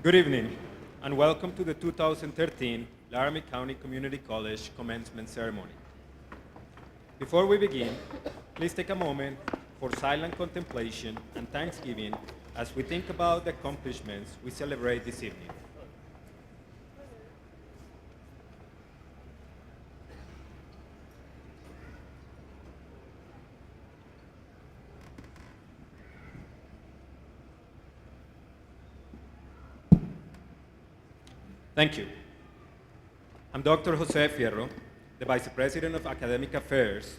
Good evening, and welcome to the 2013 Laramie County Community College Commencement Ceremony. Before we begin, please take a moment for silent contemplation and thanksgiving as we think about the accomplishments we celebrate this evening. Thank you. I'm Dr. Jose Fierro, the Vice President of Academic Affairs,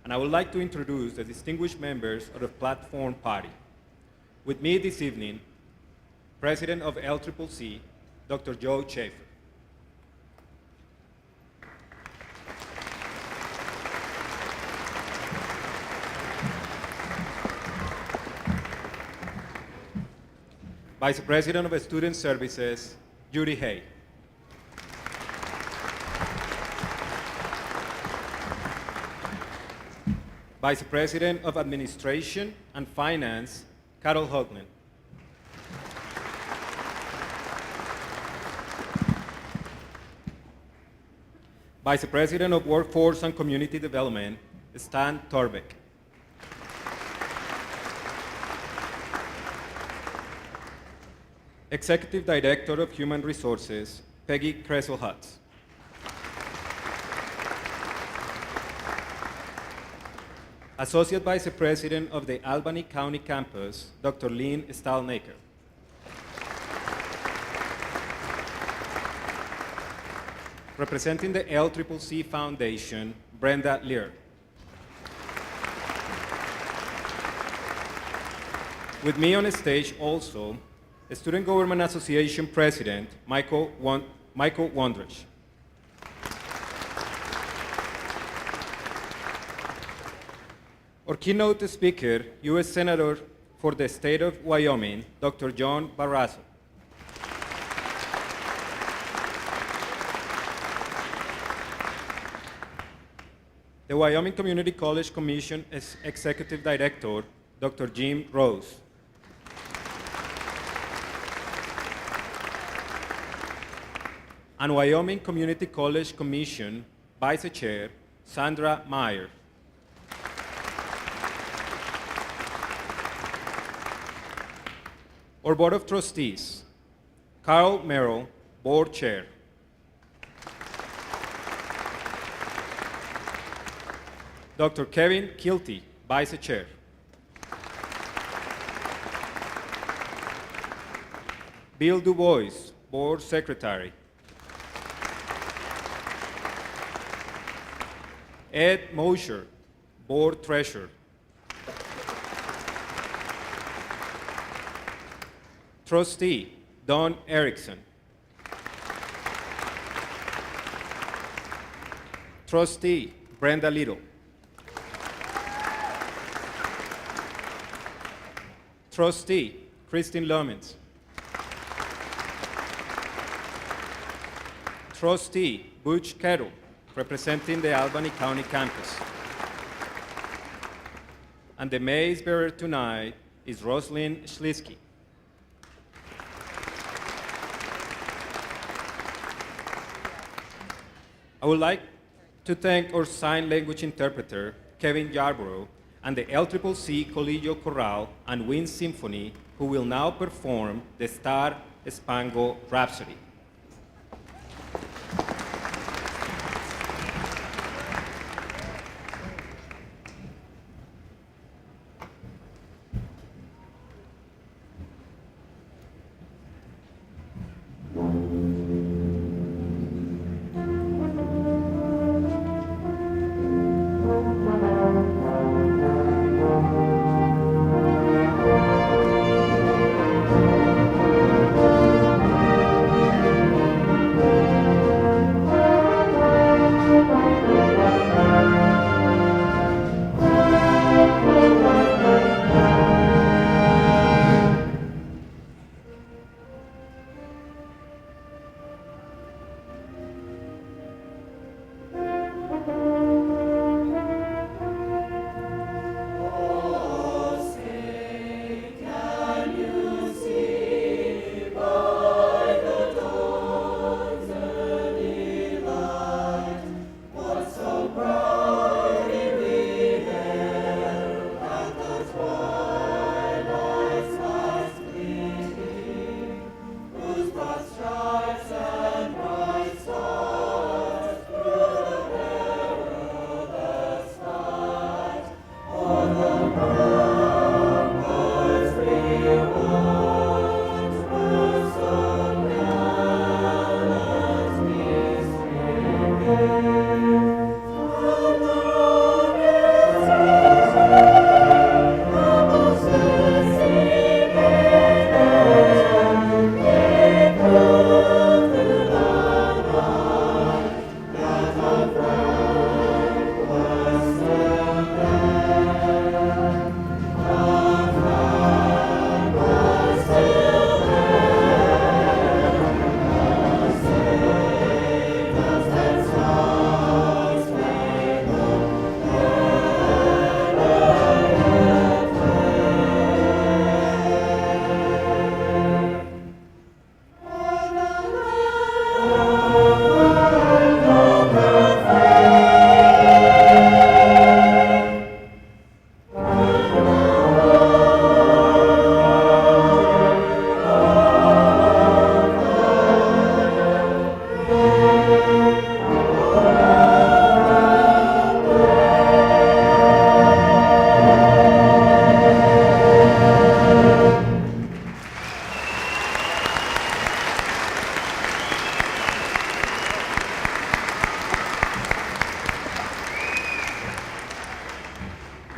and I would like to introduce the distinguished members of the Platform Party. With me this evening, President of LCCC, Dr. Joe Schaefer. Vice President of Student Services, Judy Hay. Vice President of Administration and Finance, Carol Hoagland. Vice President of Workforce and Community Development, Stan Torbeck. Executive Director of Human Resources, Peggy Kressel-Hutz. Associate Vice President of the Albany County Campus, Dr. Lynn Stahlnaker. Representing the LCCC Foundation, Brenda Lear. With me on the stage also, the Student Government Association President, Michael Wondrich. Our keynote speaker, U.S. Senator for the state of Wyoming, Dr. John Barrasso. The Wyoming Community College Commission Executive Director, Dr. Jim Rose. And Wyoming Community College Commission Vice Chair, Sandra Meyer. Our Board of Trustees, Carl Merrill, Board Chair. Dr. Kevin Kilty, Vice Chair. Bill DuBois, Board Secretary. Ed Mosher, Board Treasurer. Trustee, Don Erickson. Trustee, Brenda Little. Trustee, Christine Lumens. Trustee, Butch Kettle, representing the Albany County campus. And the mace bearer tonight is Rosalind Schlisky. I would like to thank our sign language interpreter, Kevin Yarborough, and the LCCC Colegio Chorale and Wind Symphony, who will now perform the Star Spangled Rhapsody.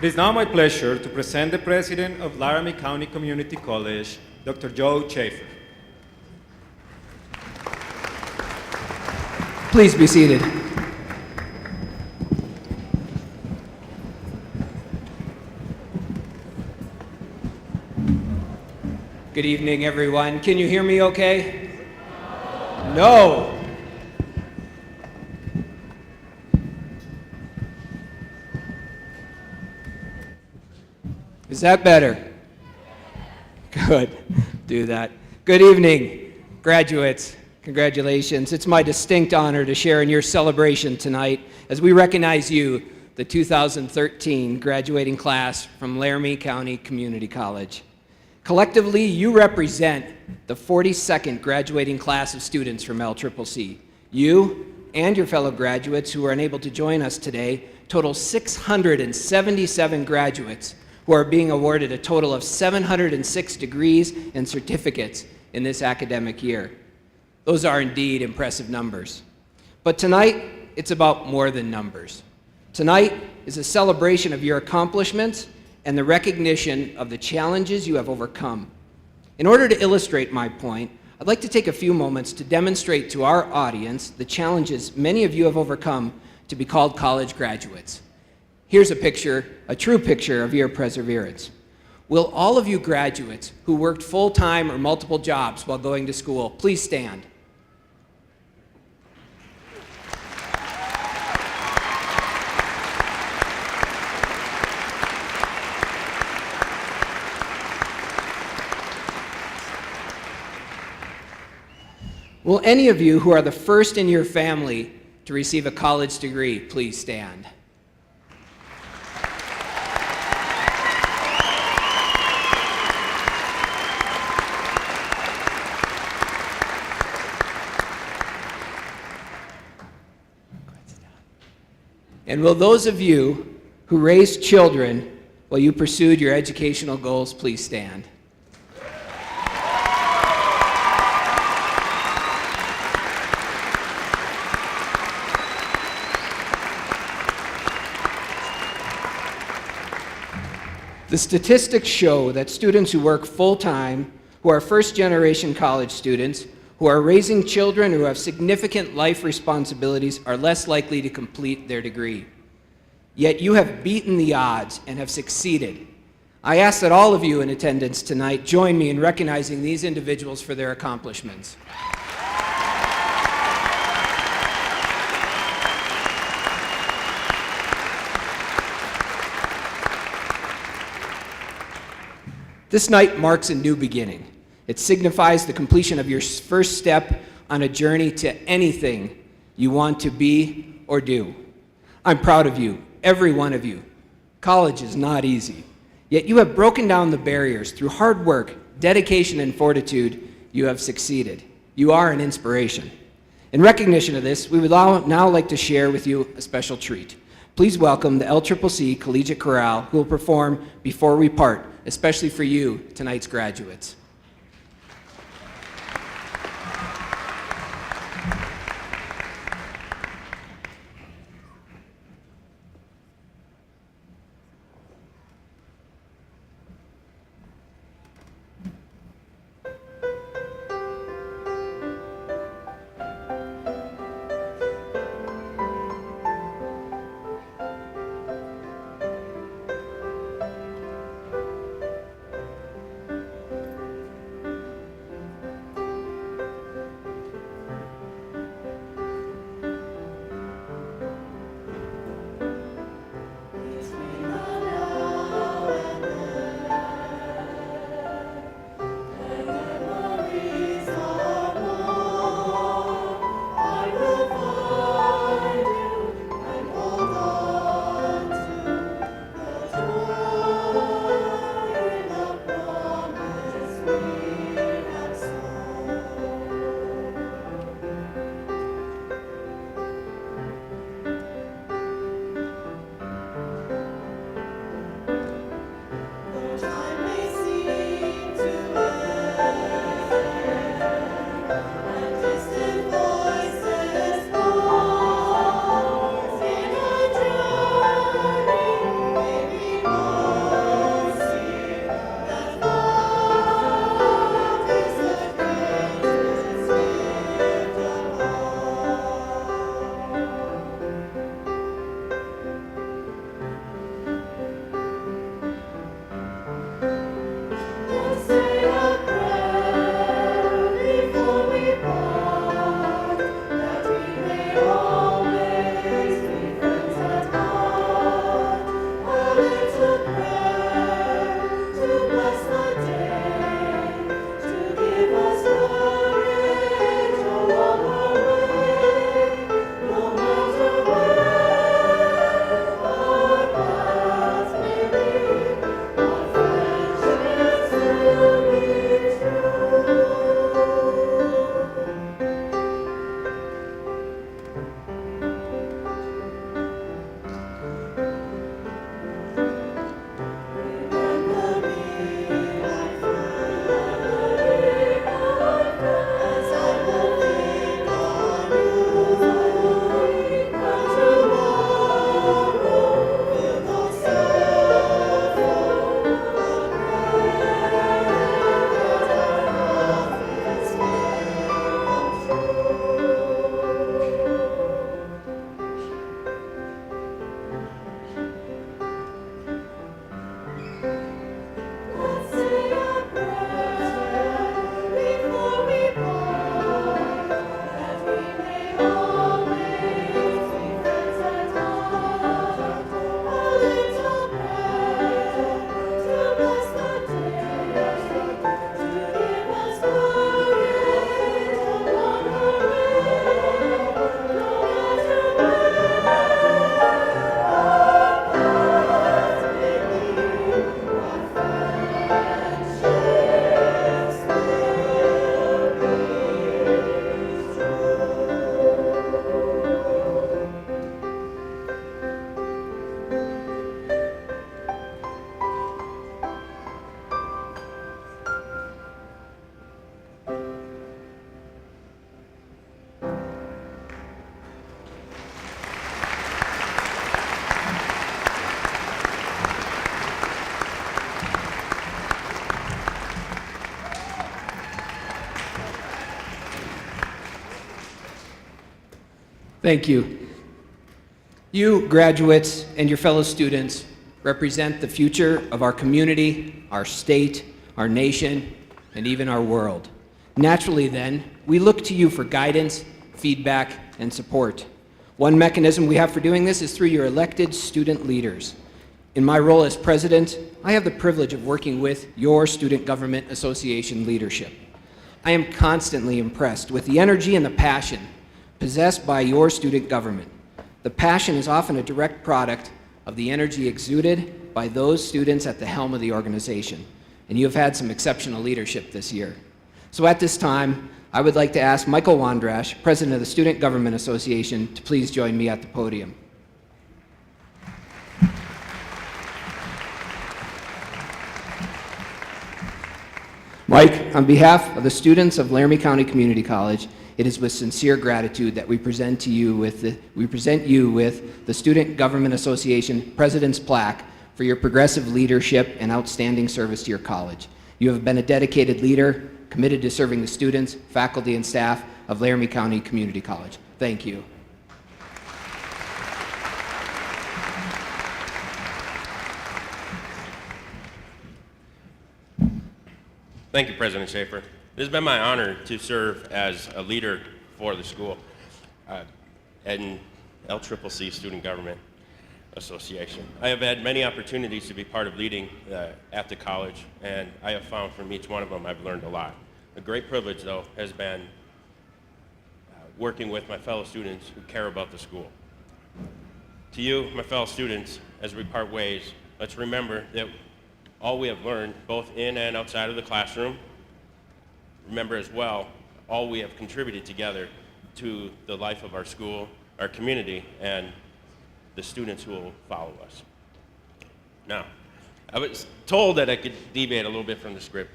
It is now my pleasure to present the President of Laramie County Community College, Dr. Joe Schaefer. Please be seated. Good evening, everyone. Can you hear me okay? No. Is that better? Good. Do that. Good evening, graduates. Congratulations. It's my distinct honor to share in your celebration tonight as we recognize you, the 2013 graduating class from Laramie County Community College. Collectively, you represent the 42nd graduating class of students from LCCC. You and your fellow graduates who are unable to join us today total 677 graduates who are being awarded a total of 706 degrees and certificates in this academic year. Those are indeed impressive numbers. But tonight, it's about more than numbers. Tonight is a celebration of your accomplishments and the recognition of the challenges you have overcome. In order to illustrate my point, I'd like to take a few moments to demonstrate to our audience the challenges many of you have overcome to be called college graduates. Here's a picture, a true picture of your perseverance. Will all of you graduates who worked full-time or multiple jobs while going to school, please stand. Will any of you who are the first in your family to receive a college degree, please stand. And will those of you who raised children while you pursued your educational goals, please stand. The statistics show that students who work full-time, who are first-generation college students, who are raising children who have significant life responsibilities are less likely to complete their degree. Yet you have beaten the odds and have succeeded. I ask that all of you in attendance tonight join me in recognizing these individuals for their accomplishments. This night marks a new beginning. It signifies the completion of your first step on a journey to anything you want to be or do. I'm proud of you, every one of you. College is not easy, yet you have broken down the barriers through hard work, dedication, and fortitude. You have succeeded. You are an inspiration. In recognition of this, we would now like to share with you a special treat. Please welcome the LCCC Collegiate Chorale, who will perform Before We Part, especially for you, tonight's graduates. Thank you. You, graduates, and your fellow students represent the future of our community, our state, our nation, and even our world. Naturally, then, we look to you for guidance, feedback, and support. One mechanism we have for doing this is through your elected student leaders. In my role as president, I have the privilege of working with your Student Government Association leadership. I am constantly impressed with the energy and the passion possessed by your student government. The passion is often a direct product of the energy exuded by those students at the helm of the organization, and you have had some exceptional leadership this year. So at this time, I would like to ask Michael Wandrash, President of the Student Government Association, to please join me at the podium. Mike, on behalf of the students of Laramie County Community College, it is with sincere gratitude that we present you with the Student Government Association President's Plaque for your progressive leadership and outstanding service to your college. You have been a dedicated leader, committed to serving the students, faculty, and staff of Laramie County Community College. Thank you. Thank you, President Schaefer. It has been my honor to serve as a leader for the school and LCCC Student Government Association. I have had many opportunities to be part of leading at the college, and I have found from each one of them I've learned a lot. A great privilege, though, has been working with my fellow students who care about the school. To you, my fellow students, as we part ways, let's remember that all we have learned, both in and outside of the classroom, remember as well, all we have contributed together to the life of our school, our community, and the students who will follow us. Now, I was told that I could deviate a little bit from the script,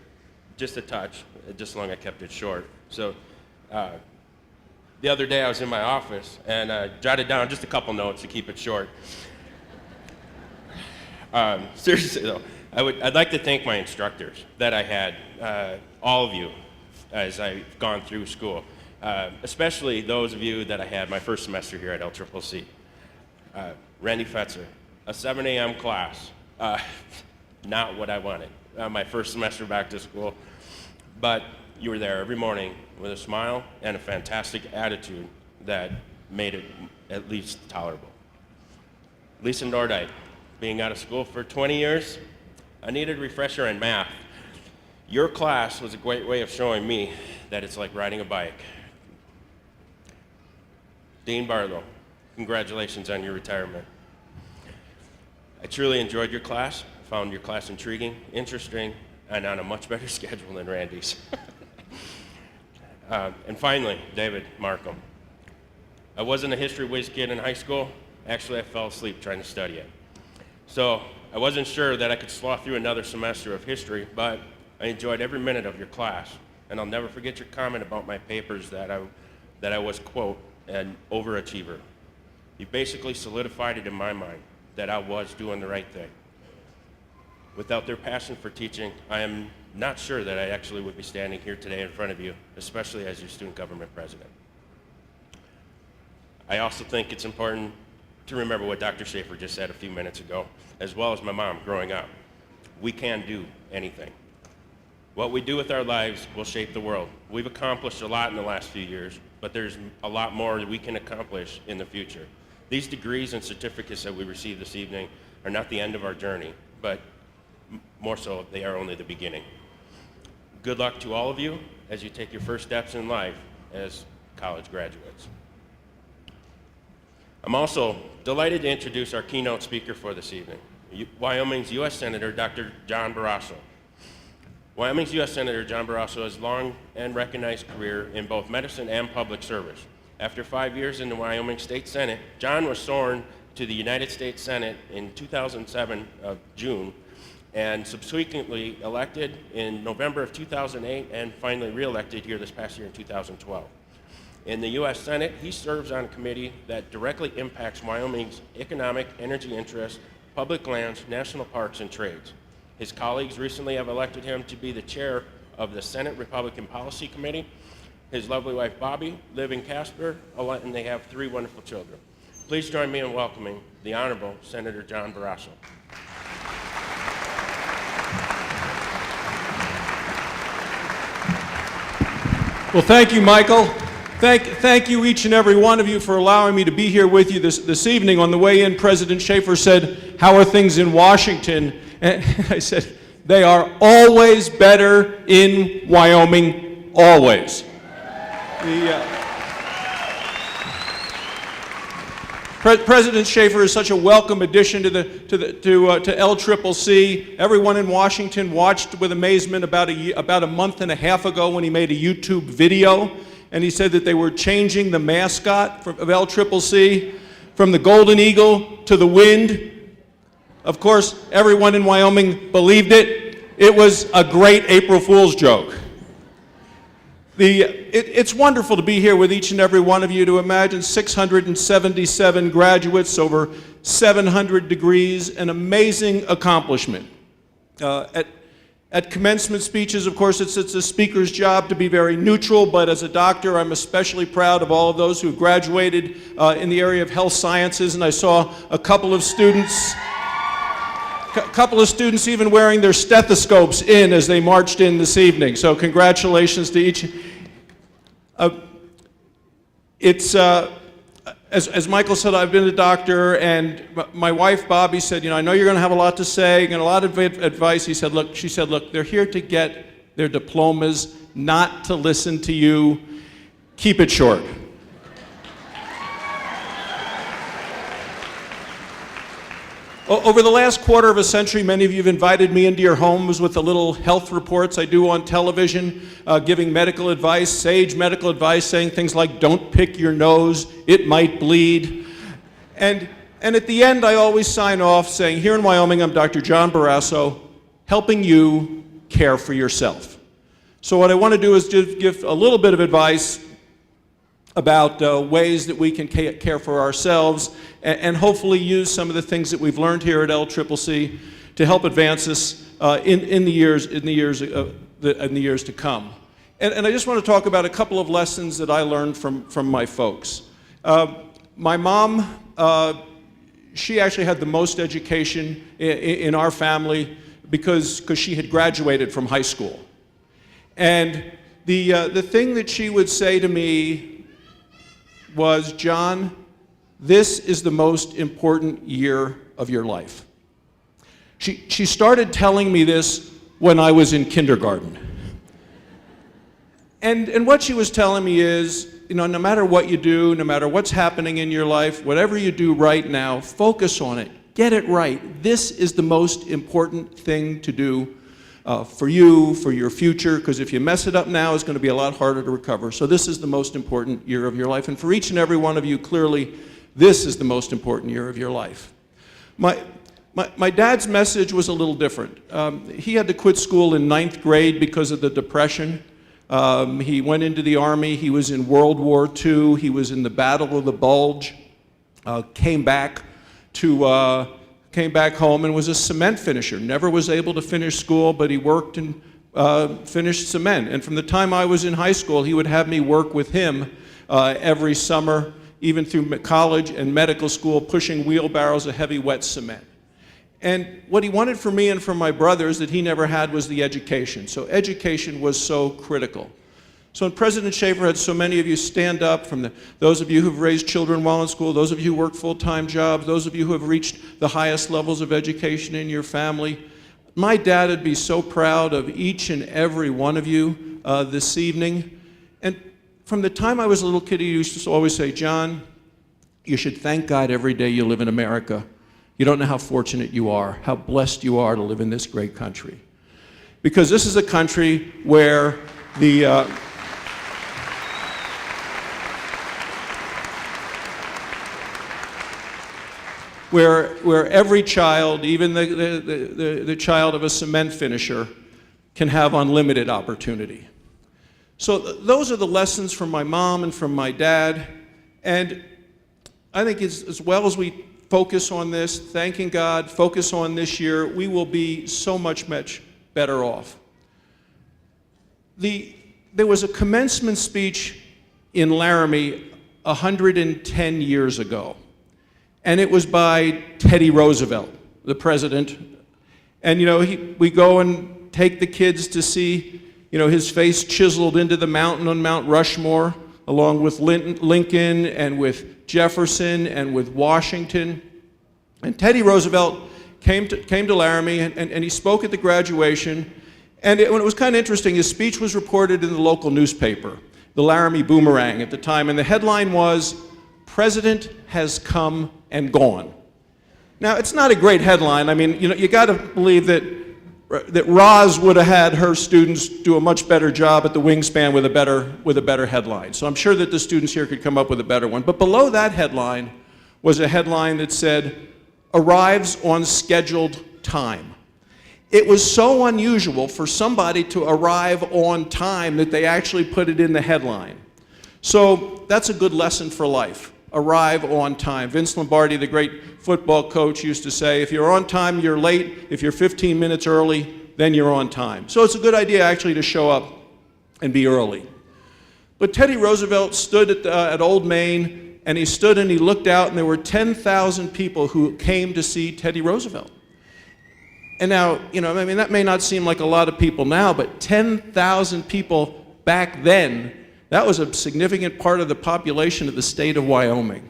just a touch, just as long as I kept it short. So the other day I was in my office and I jotted down just a couple notes to keep it short. Seriously though, I'd like to thank my instructors that I had, all of you, as I've gone through school, especially those of you that I had my first semester here at LCCC. Randy Fetzer, a 7 a.m. class, not what I wanted, my first semester back to school, but you were there every morning with a smile and a fantastic attitude that made it at least tolerable. Lisa Nordite, being out of school for 20 years, I needed a refresher in math. Your class was a great way of showing me that it's like riding a bike. Dean Barlow, congratulations on your retirement. I truly enjoyed your class, found your class intriguing, interesting, and on a much better schedule than Randy's. And finally, David Markham. I wasn't a history whiz kid in high school. Actually, I fell asleep trying to study it. So I wasn't sure that I could slough through another semester of history, but I enjoyed every minute of your class. And I'll never forget your comment about my papers that I was, quote, an overachiever. You basically solidified it in my mind that I was doing the right thing. Without their passion for teaching, I am not sure that I actually would be standing here today in front of you, especially as your student government president. I also think it's important to remember what Dr. Schaefer just said a few minutes ago, as well as my mom growing up. We can do anything. What we do with our lives will shape the world. We've accomplished a lot in the last few years, but there's a lot more that we can accomplish in the future. These degrees and certificates that we receive this evening are not the end of our journey, but more so, they are only the beginning. Good luck to all of you as you take your first steps in life as college graduates. I'm also delighted to introduce our keynote speaker for this evening, Wyoming's U.S. Senator, Dr. John Barrasso. Wyoming's U.S. Senator John Barrasso has a long and recognized career in both medicine and public service. After 5 years in the Wyoming State Senate, John was sworn to the United States Senate in 2007 of June, and subsequently elected in November of 2008 and finally re-elected here this past year in 2012. In the U.S. Senate, he serves on a committee that directly impacts Wyoming's economic, energy interests, public lands, national parks, and trades. His colleagues recently have elected him to be the chair of the Senate Republican Policy Committee, his lovely wife Bobby live in Casper, and they have 3 wonderful children. Please join me in welcoming the Honorable Senator John Barrasso. Well, thank you, Michael. Thank you, each and every one of you, for allowing me to be here with you this evening. On the way in, President Schaefer said, "How are things in Washington?" And I said, "They are always better in Wyoming, always." President Schaefer is such a welcome addition to LCCC. Everyone in Washington watched with amazement about a month and a half ago when he made a YouTube video, and he said that they were changing the mascot of LCCC from the golden eagle to the wind. Of course, everyone in Wyoming believed it. It was a great April Fool's joke. It's wonderful to be here with each and every one of you. To imagine 677 graduates, over 700 degrees, an amazing accomplishment. At commencement speeches, of course, it's the speaker's job to be very neutral, but as a doctor, I'm especially proud of all of those who have graduated in the area of health sciences, and I saw a couple of students even wearing their stethoscopes in as they marched in this evening. So congratulations to each. As Michael said, I've been a doctor, and my wife Bobby said, I know you're going to have a lot to say and a lot of advice. She said, look, they're here to get their diplomas, not to listen to you. Keep it short. Over the last quarter of a century, many of you have invited me into your homes with the little health reports I do on television, giving medical advice, sage medical advice, saying things like, don't pick your nose, it might bleed. And at the end, I always sign off saying, here in Wyoming, I'm Dr. John Barrasso, helping you care for yourself. So what I want to do is give a little bit of advice about ways that we can care for ourselves and hopefully use some of the things that we've learned here at LCCC to help advance us in the years to come. And I just want to talk about a couple of lessons that I learned from my folks. My mom, she actually had the most education in our family because she had graduated from high school. And the thing that she would say to me was, John, this is the most important year of your life. She started telling me this when I was in kindergarten. And what she was telling me is, no matter what you do, no matter what's happening in your life, whatever you do right now, focus on it. Get it right. This is the most important thing to do for you, for your future, because if you mess it up now, it's going to be a lot harder to recover. So this is the most important year of your life. And for each and every one of you, clearly, this is the most important year of your life. My dad's message was a little different. He had to quit school in 9th grade because of the Depression. He went into the Army. He was in World War II. He was in the Battle of the Bulge. Came back home and was a cement finisher. Never was able to finish school, but he worked and finished cement. And from the time I was in high school, he would have me work with him every summer, even through college and medical school, pushing wheelbarrows of heavy wet cement. And what he wanted for me and for my brothers that he never had was the education. So education was so critical. So when President Schaefer had so many of you stand up, from those of you who've raised children while in school, those of you who work full-time jobs, those of you who have reached the highest levels of education in your family, my dad would be so proud of each and every one of you this evening. And from the time I was a little kid, he used to always say, John, you should thank God every day you live in America. You don't know how fortunate you are, how blessed you are to live in this great country. Because this is a country where where every child, even the child of a cement finisher, can have unlimited opportunity. So those are the lessons from my mom and from my dad. And I think as well as we focus on this, thanking God, focus on this year, we will be so much better off. The there was a commencement speech in Laramie 110 years ago, and it was by Teddy Roosevelt, the president. And we go and take the kids to see, his face chiseled into the mountain on Mount Rushmore, along with Lincoln and with Jefferson and with Washington. And Teddy Roosevelt came to Laramie, and he spoke at the graduation. And it was kind of interesting. His speech was reported in the local newspaper, the Laramie Boomerang at the time, and the headline was, "President has come and gone." Now, it's not a great headline. I mean, you got to believe that Roz would have had her students do a much better job at the Wingspan with a better headline. So I'm sure that the students here could come up with a better one. But below that headline was a headline that said, "Arrives on scheduled time." It was so unusual for somebody to arrive on time that they actually put it in the headline. So that's a good lesson for life. Arrive on time. Vince Lombardi, the great football coach, used to say, if you're on time, you're late. If you're 15 minutes early, then you're on time. So it's a good idea actually to show up and be early. But Teddy Roosevelt stood at Old Main, and he stood and he looked out, and there were 10,000 people who came to see Teddy Roosevelt. And now, that may not seem like a lot of people now, but 10,000 people back then, that was a significant part of the population of the state of Wyoming.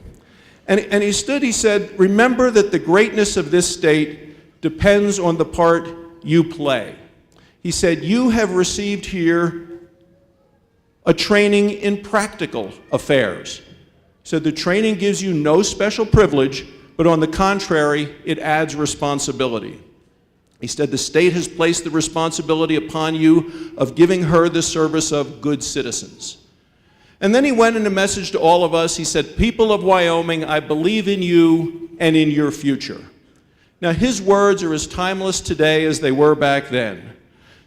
And he stood, he said, "Remember that the greatness of this state depends on the part you play." He said, "You have received here a training in practical affairs." He said, "The training gives you no special privilege, but on the contrary, it adds responsibility." He said, "The state has placed the responsibility upon you of giving her the service of good citizens." And then he went in a message to all of us. He said, "People of Wyoming, I believe in you and in your future." Now, his words are as timeless today as they were back then.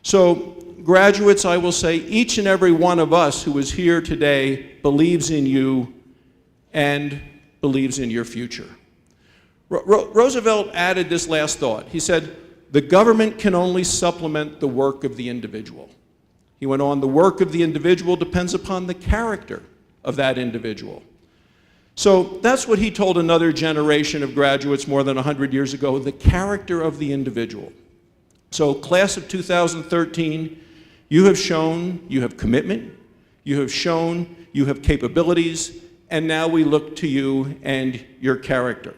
So, graduates, I will say, each and every one of us who is here today believes in you and believes in your future. Roosevelt added this last thought. He said, "The government can only supplement the work of the individual." He went on, "The work of the individual depends upon the character of that individual." So that's what he told another generation of graduates more than 100 years ago, the character of the individual. So class of 2013, you have shown you have commitment, you have shown you have capabilities, and now we look to you and your character.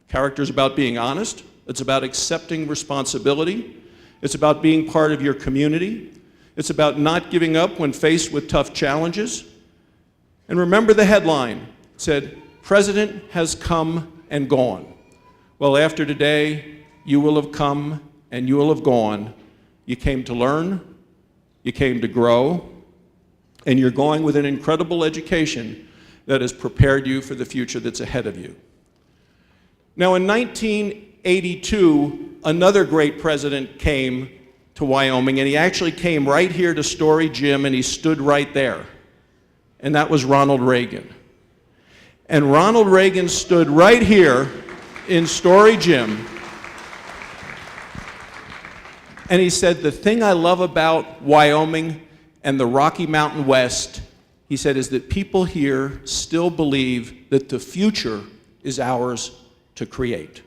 Character is about being honest. It's about accepting responsibility. It's about being part of your community. It's about not giving up when faced with tough challenges. And remember the headline. It said, "President has come and gone." Well, after today, you will have come and you will have gone. You came to learn, you came to grow, and you're going with an incredible education that has prepared you for the future that's ahead of you. Now, in 1982, another great president came to Wyoming, and he actually came right here to Story Gym, and he stood right there. And that was Ronald Reagan. And Ronald Reagan stood right here in Story Gym, and he said, "The thing I love about Wyoming and the Rocky Mountain West," he said, "is that people here still believe that the future is ours to create."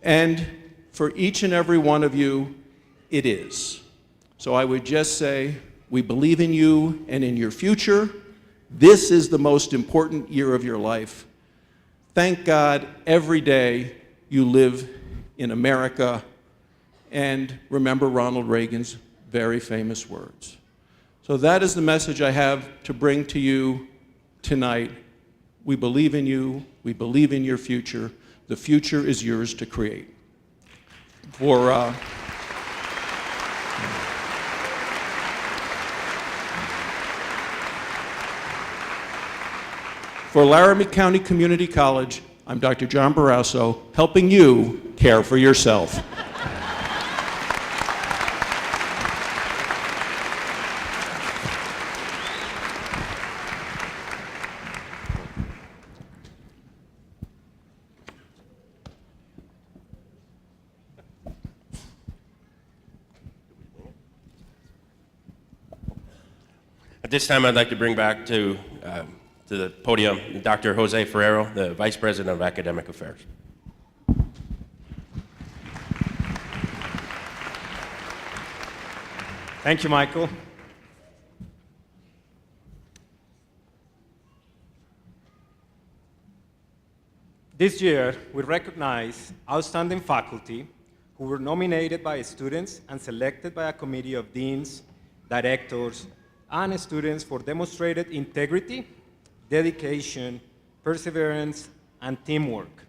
And for each and every one of you, it is. So I would just say, we believe in you and in your future. This is the most important year of your life. Thank God every day you live in America, and remember Ronald Reagan's very famous words. So that is the message I have to bring to you tonight. We believe in you. We believe in your future. The future is yours to create. For Laramie County Community College, I'm Dr. John Barrasso, helping you care for yourself. At this time, I'd like to bring back to the podium Dr. Jose Ferrero, the Vice President of Academic Affairs. Thank you, Michael. This year, we recognize outstanding faculty who were nominated by students and selected by a committee of deans, directors, and students for demonstrated integrity, dedication, perseverance, and teamwork.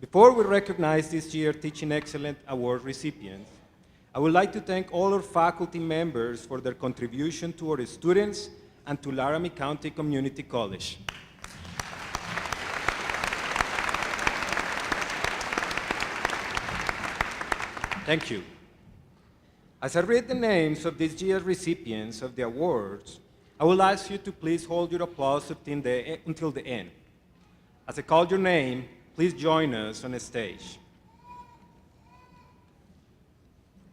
Before we recognize this year's Teaching Excellence Award recipients, I would like to thank all our faculty members for their contribution to our students and to Laramie County Community College. Thank you. As I read the names of this year's recipients of the awards, I will ask you to please hold your applause until the end. As I call your name, please join us on the stage.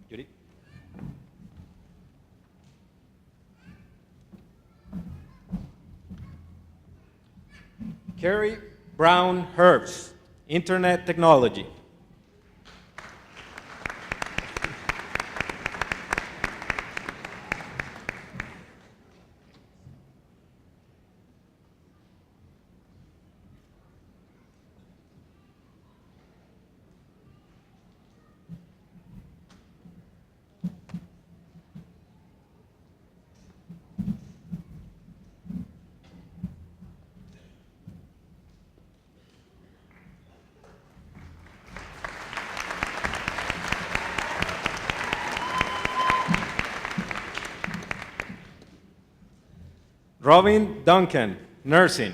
Judy? Carrie Brown Herbst, Internet Technology. Robin Duncan, Nursing.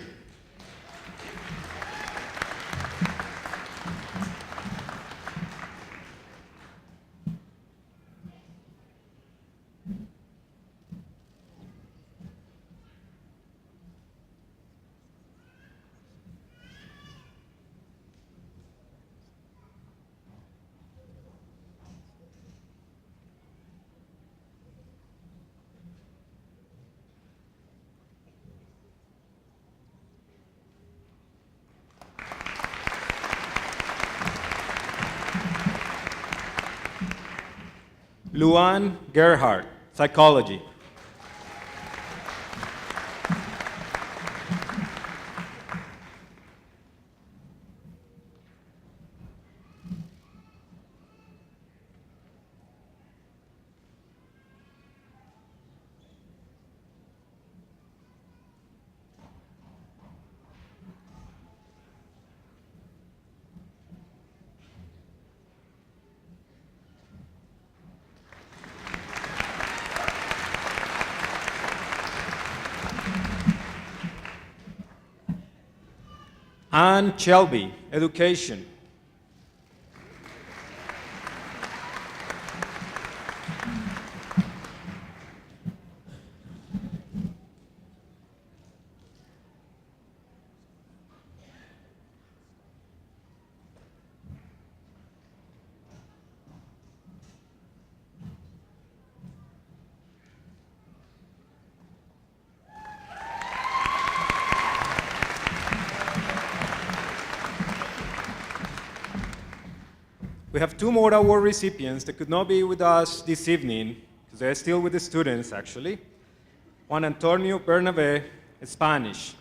Luan Gerhardt, Psychology. Ann Shelby, Education. We have two more award recipients that could not be with us this evening, because they're still with the students, actually. Juan Antonio Bernabé, Spanish.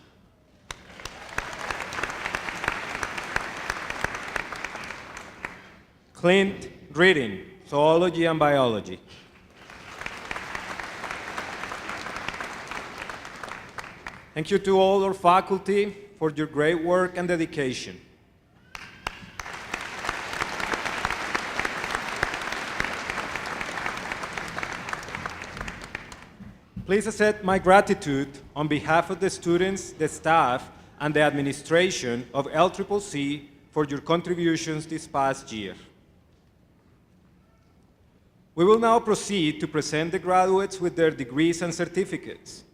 Clint Reading, Zoology and Biology. Thank you to all our faculty for your great work and dedication. Please accept my gratitude on behalf of the students, the staff, and the administration of LCCC for your contributions this past year. We will now proceed to present the graduates with their degrees and certificates.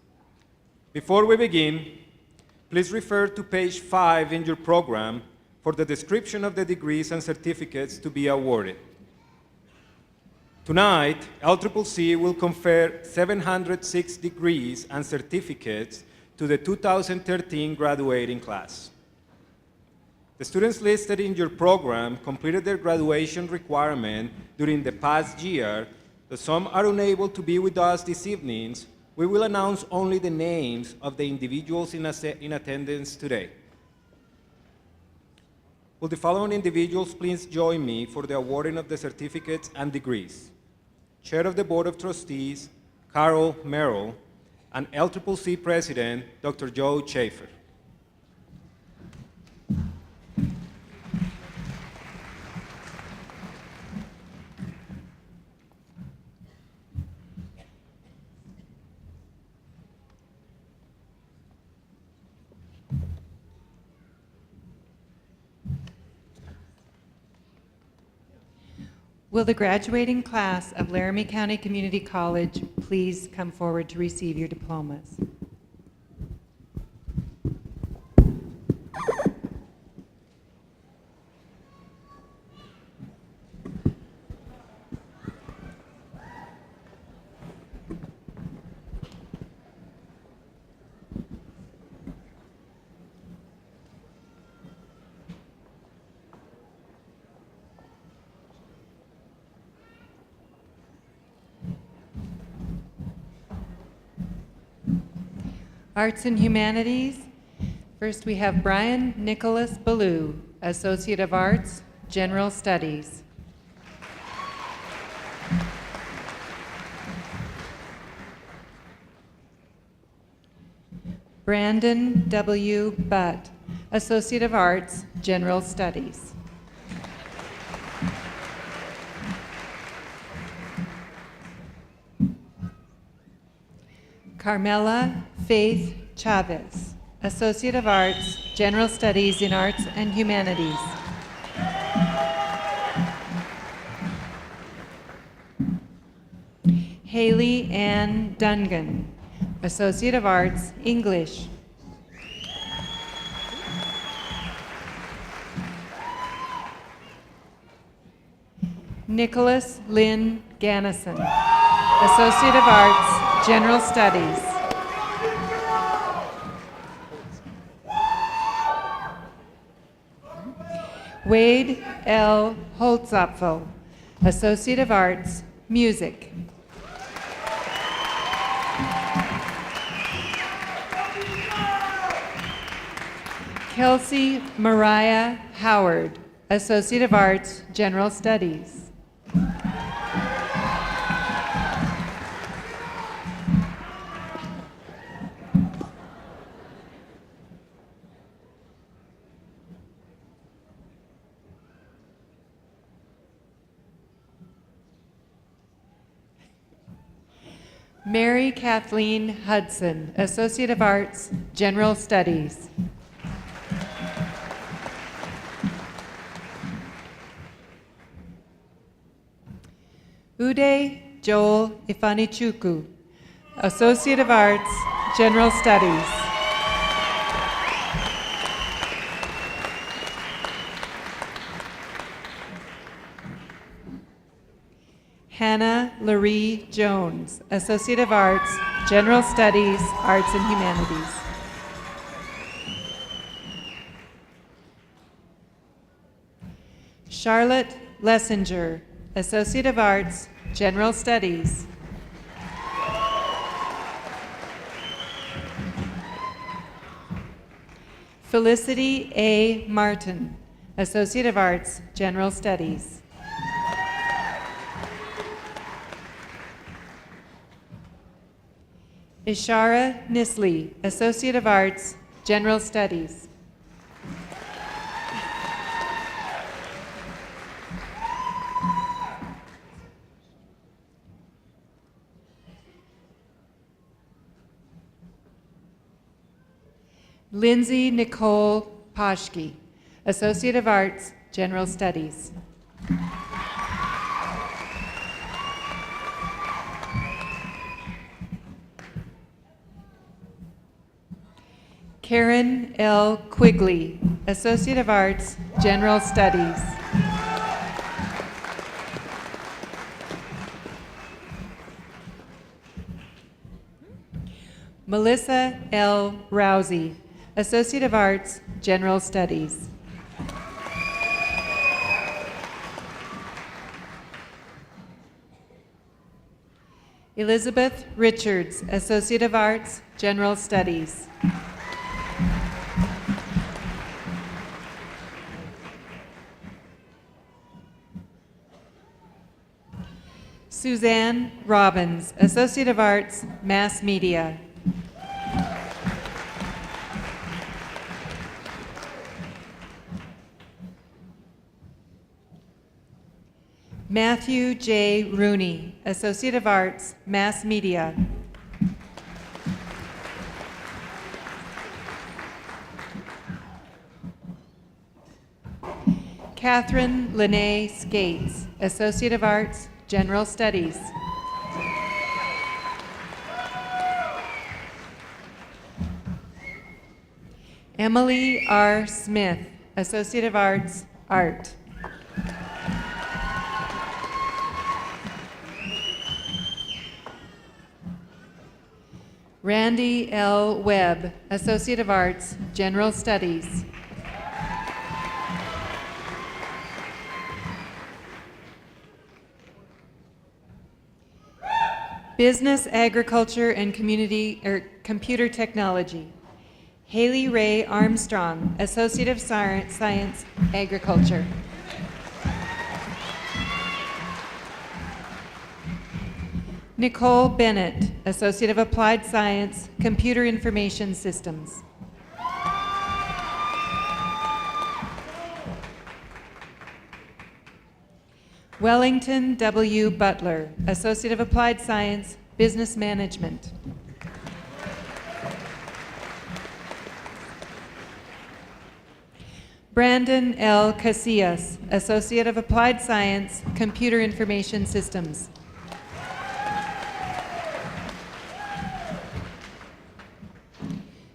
Before we begin, please refer to page 5 in your program for the description of the degrees and certificates to be awarded. Tonight, LCCC will confer 706 degrees and certificates to the 2013 graduating class. The students listed in your program completed their graduation requirement during the past year, though some are unable to be with us this evening. We will announce only the names of the individuals in attendance today. Will the following individuals please join me for the awarding of the certificates and degrees? Chair of the Board of Trustees, Carol Merrill, and LCCC President, Dr. Joe Schaefer. Will the graduating class of Laramie County Community College please come forward to receive your diplomas? Arts and Humanities. First, we have Brian Nicholas Ballou, Associate of Arts, General Studies. Brandon W. Butt, Associate of Arts, General Studies. Carmela Faith Chavez, Associate of Arts, General Studies in Arts and Humanities. Haley Ann Dungan, Associate of Arts, English. Nicholas Lynn Gannison, Associate of Arts, General Studies. Wade L. Holzapfel, Associate of Arts, Music. Kelsey Mariah Howard, Associate of Arts, General Studies. Mary Kathleen Hudson, Associate of Arts, General Studies. Uday Joel Ifanichuku, Associate of Arts, General Studies. Hannah Laree Jones, Associate of Arts, General Studies, Arts and Humanities. Charlotte Lessinger, Associate of Arts, General Studies. Felicity A. Martin, Associate of Arts, General Studies. Ishara Nisley, Associate of Arts, General Studies. Lindsay Nicole Poschke, Associate of Arts, General Studies. Karen L. Quigley, Associate of Arts, General Studies. Melissa L. Rousey, Associate of Arts, General Studies. Elizabeth Richards, Associate of Arts, General Studies. Suzanne Robbins, Associate of Arts, Mass Media. Matthew J. Rooney, Associate of Arts, Mass Media. Catherine Lene Skates, Associate of Arts, General Studies. Emily R. Smith, Associate of Arts, Art. Randy L. Webb, Associate of Arts, General Studies. Business, Agriculture, and Computer Technology. Haley Ray Armstrong, Associate of Science, Agriculture. Nicole Bennett, Associate of Applied Science, Computer Information Systems. Wellington W. Butler, Associate of Applied Science, Business Management. Brandon L. Casillas, Associate of Applied Science, Computer Information Systems.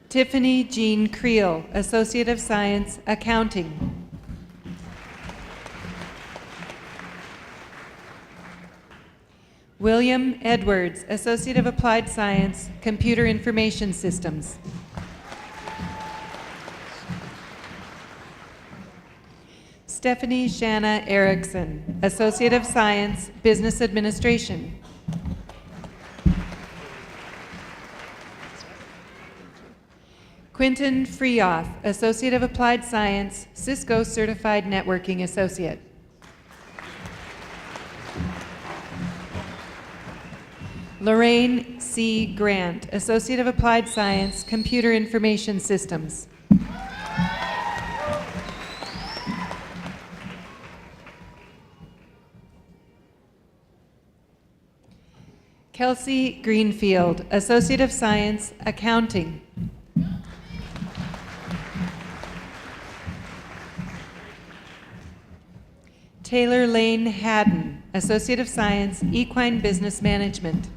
Tiffany Jean Creel, Associate of Science, Accounting. William Edwards, Associate of Applied Science, Computer Information Systems. Stephanie Shanna Erickson, Associate of Science, Business Administration. Quinton Freoff, Associate of Applied Science, Cisco Certified Networking Associate. Lorraine C. Grant, Associate of Applied Science, Computer Information Systems. Kelsey Greenfield, Associate of Science, Accounting. Taylor Lane Haddon, Associate of Science, Equine Business Management.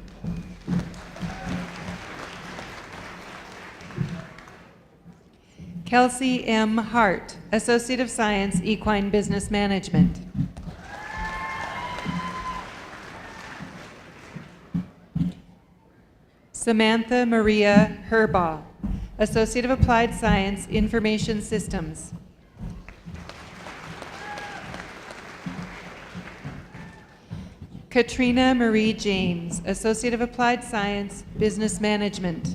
Kelsey M. Hart, Associate of Science, Equine Business Management. Samantha Maria Herbaugh, Associate of Applied Science, Information Systems. Katrina Marie James, Associate of Applied Science, Business Management.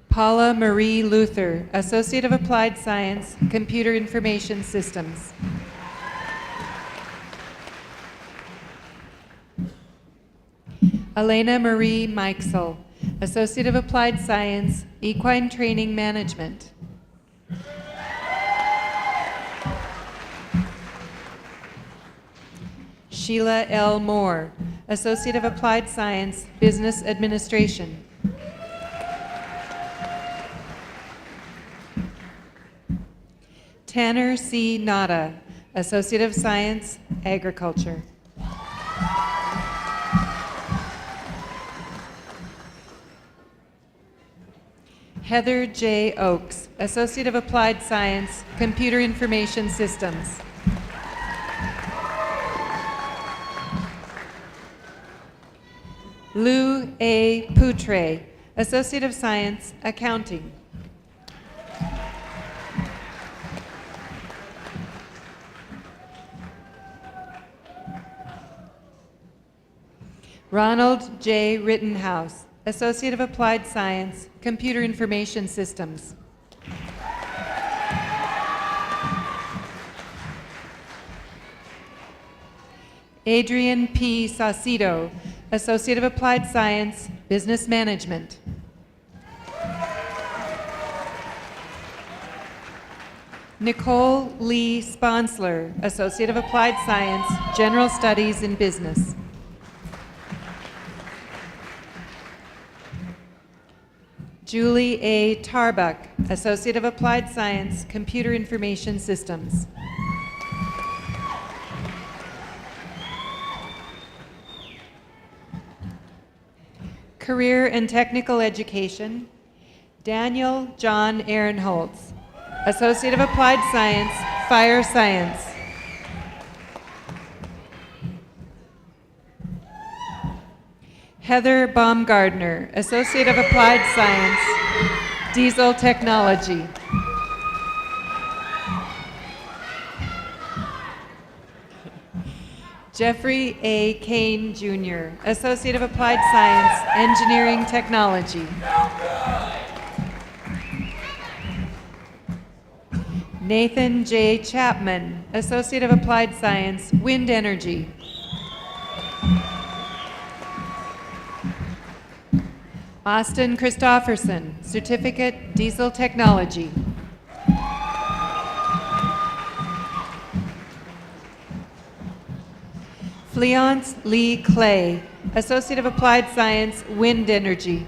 Paula Marie Luther, Associate of Applied Science, Computer Information Systems. Elena Marie Meixel, Associate of Applied Science, Equine Training Management. Sheila L. Moore, Associate of Applied Science, Business Administration. Tanner C. Nada, Associate of Science, Agriculture. Heather J. Oakes, Associate of Applied Science, Computer Information Systems. Lou A. Poutre, Associate of Science, Accounting. Ronald J. Rittenhouse, Associate of Applied Science, Computer Information Systems. Adrian P. Saucedo, Associate of Applied Science, Business Management. Nicole Lee Sponsler, Associate of Applied Science, General Studies in Business. Julie A. Tarbuck, Associate of Applied Science, Computer Information Systems. Career and Technical Education, Daniel John Ehrenholtz, Associate of Applied Science, Fire Science. Heather Baumgardner, Associate of Applied Science, Diesel Technology. Jeffrey A. Kane, Jr., Associate of Applied Science, Engineering Technology. Nathan J. Chapman, Associate of Applied Science, Wind Energy. Austin Christofferson, Certificate, Diesel Technology. Fleance Lee Clay, Associate of Applied Science, Wind Energy.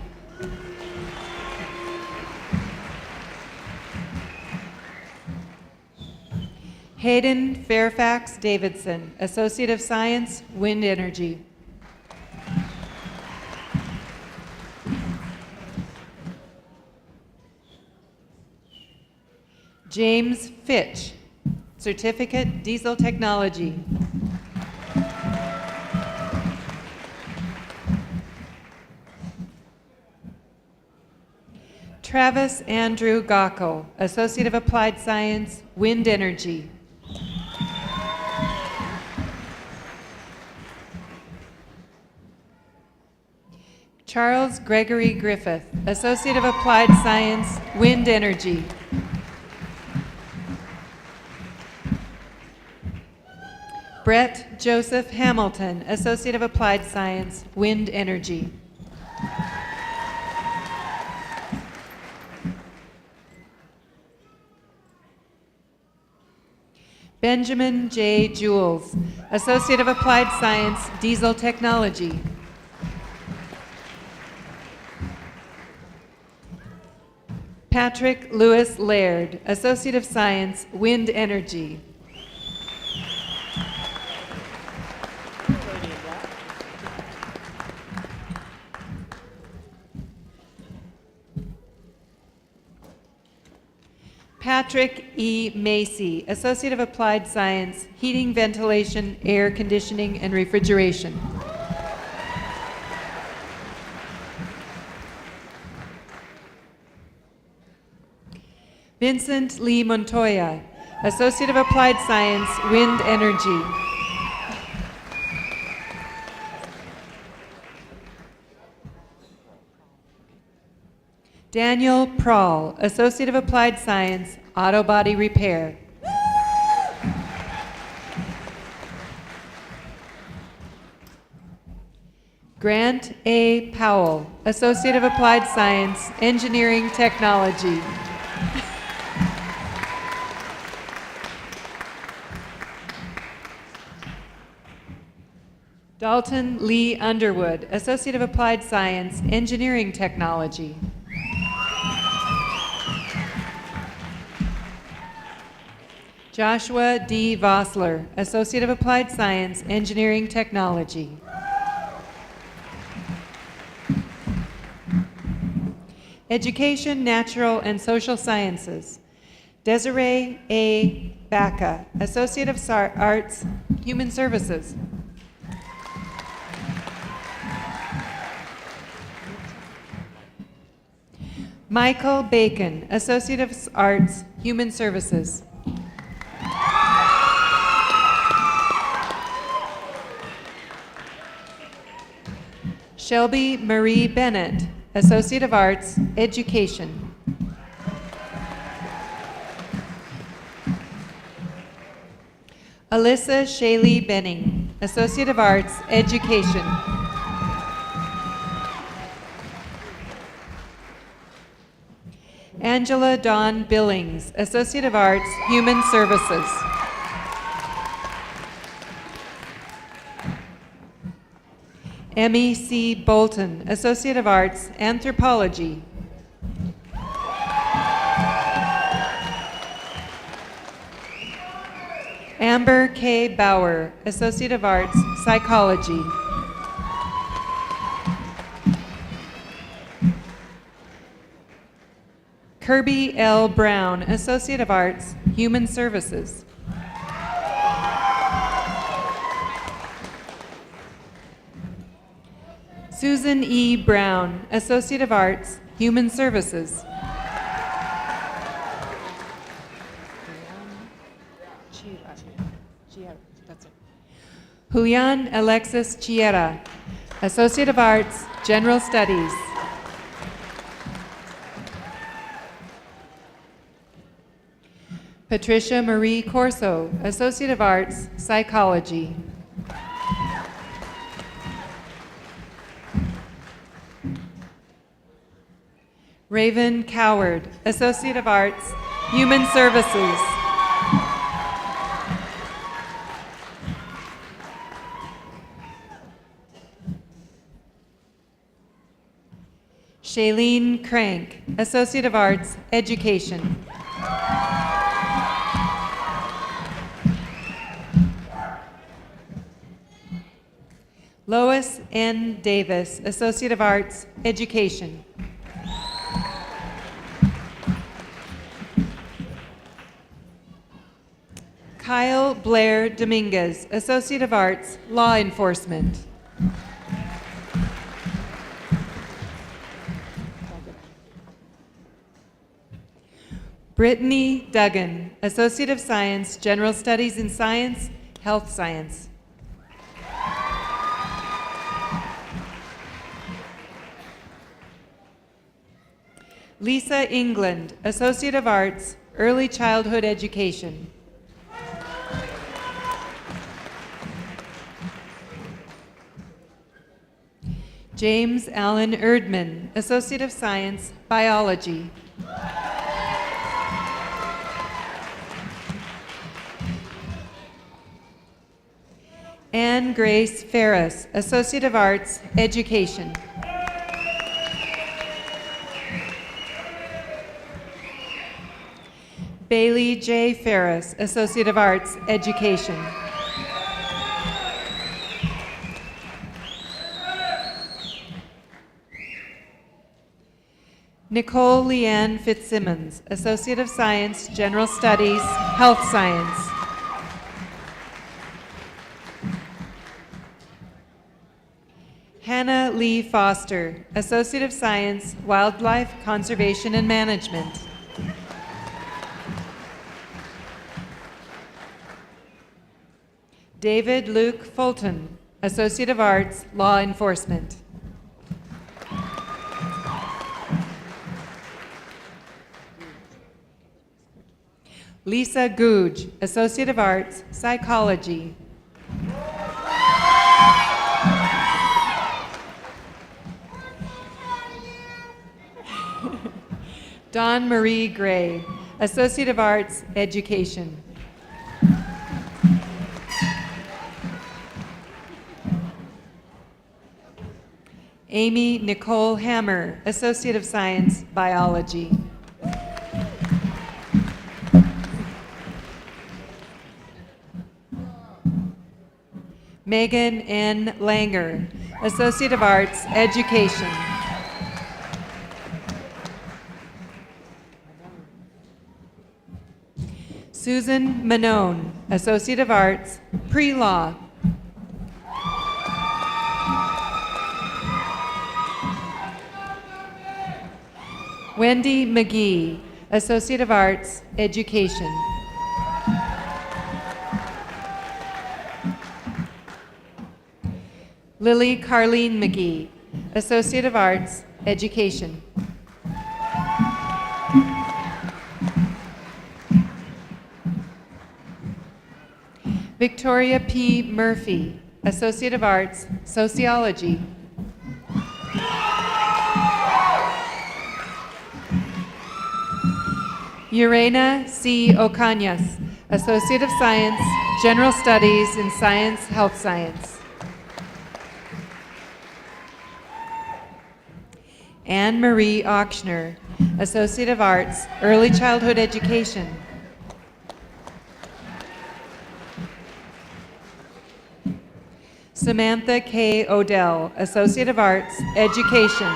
Hayden Fairfax Davidson, Associate of Science, Wind Energy. James Fitch, Certificate, Diesel Technology. Travis Andrew Gockel, Associate of Applied Science, Wind Energy. Charles Gregory Griffith, Associate of Applied Science, Wind Energy. Brett Joseph Hamilton, Associate of Applied Science, Wind Energy. Benjamin J. Jules, Associate of Applied Science, Diesel Technology. Patrick Lewis Laird, Associate of Science, Wind Energy. Patrick E. Macy, Associate of Applied Science, Heating, Ventilation, Air Conditioning, and Refrigeration. Vincent Lee Montoya, Associate of Applied Science, Wind Energy. Daniel Prahl, Associate of Applied Science, Auto Body Repair. Grant A. Powell, Associate of Applied Science, Engineering Technology. Dalton Lee Underwood, Associate of Applied Science, Engineering Technology. Joshua D. Vossler, Associate of Applied Science, Engineering Technology. Education, Natural, and Social Sciences. Desiree A. Baca, Associate of Arts, Human Services. Michael Bacon, Associate of Arts, Human Services. Shelby Marie Bennett, Associate of Arts, Education. Alyssa Shaylee Benning, Associate of Arts, Education. Angela Dawn Billings, Associate of Arts, Human Services. Emmy C. Bolton, Associate of Arts, Anthropology. Amber K. Bauer, Associate of Arts, Psychology. Kirby L. Brown, Associate of Arts, Human Services. Susan E. Brown, Associate of Arts, Human Services. Julian Alexis Chiera, Associate of Arts, General Studies. Patricia Marie Corso, Associate of Arts, Psychology. Raven Coward, Associate of Arts, Human Services. Shailene Crank, Associate of Arts, Education. Lois N. Davis, Associate of Arts, Education. Kyle Blair Dominguez, Associate of Arts, Law Enforcement. Brittany Duggan, Associate of Science, General Studies in Science, Health Science. Lisa England, Associate of Arts, Early Childhood Education. James Allen Erdman, Associate of Science, Biology. Anne Grace Ferris, Associate of Arts, Education. Bailey J. Ferris, Associate of Arts, Education. Nicole Leanne Fitzsimmons, Associate of Science, General Studies, Health Science. Hannah Lee Foster, Associate of Science, Wildlife Conservation and Management. David Luke Fulton, Associate of Arts, Law Enforcement. Lisa Googe, Associate of Arts, Psychology. Dawn Marie Gray, Associate of Arts, Education. Amy Nicole Hammer, Associate of Science, Biology. Megan N. Langer, Associate of Arts, Education. Susan Manone, Associate of Arts, Pre-Law. Wendy McGee, Associate of Arts, Education. Lily Carleen McGee, Associate of Arts, Education. Victoria P. Murphy, Associate of Arts, Sociology. Urena C. Ocañas, Associate of Science, General Studies in Science, Health Science. Anne Marie Auctioner, Associate of Arts, Early Childhood Education. Samantha K. Odell, Associate of Arts, Education.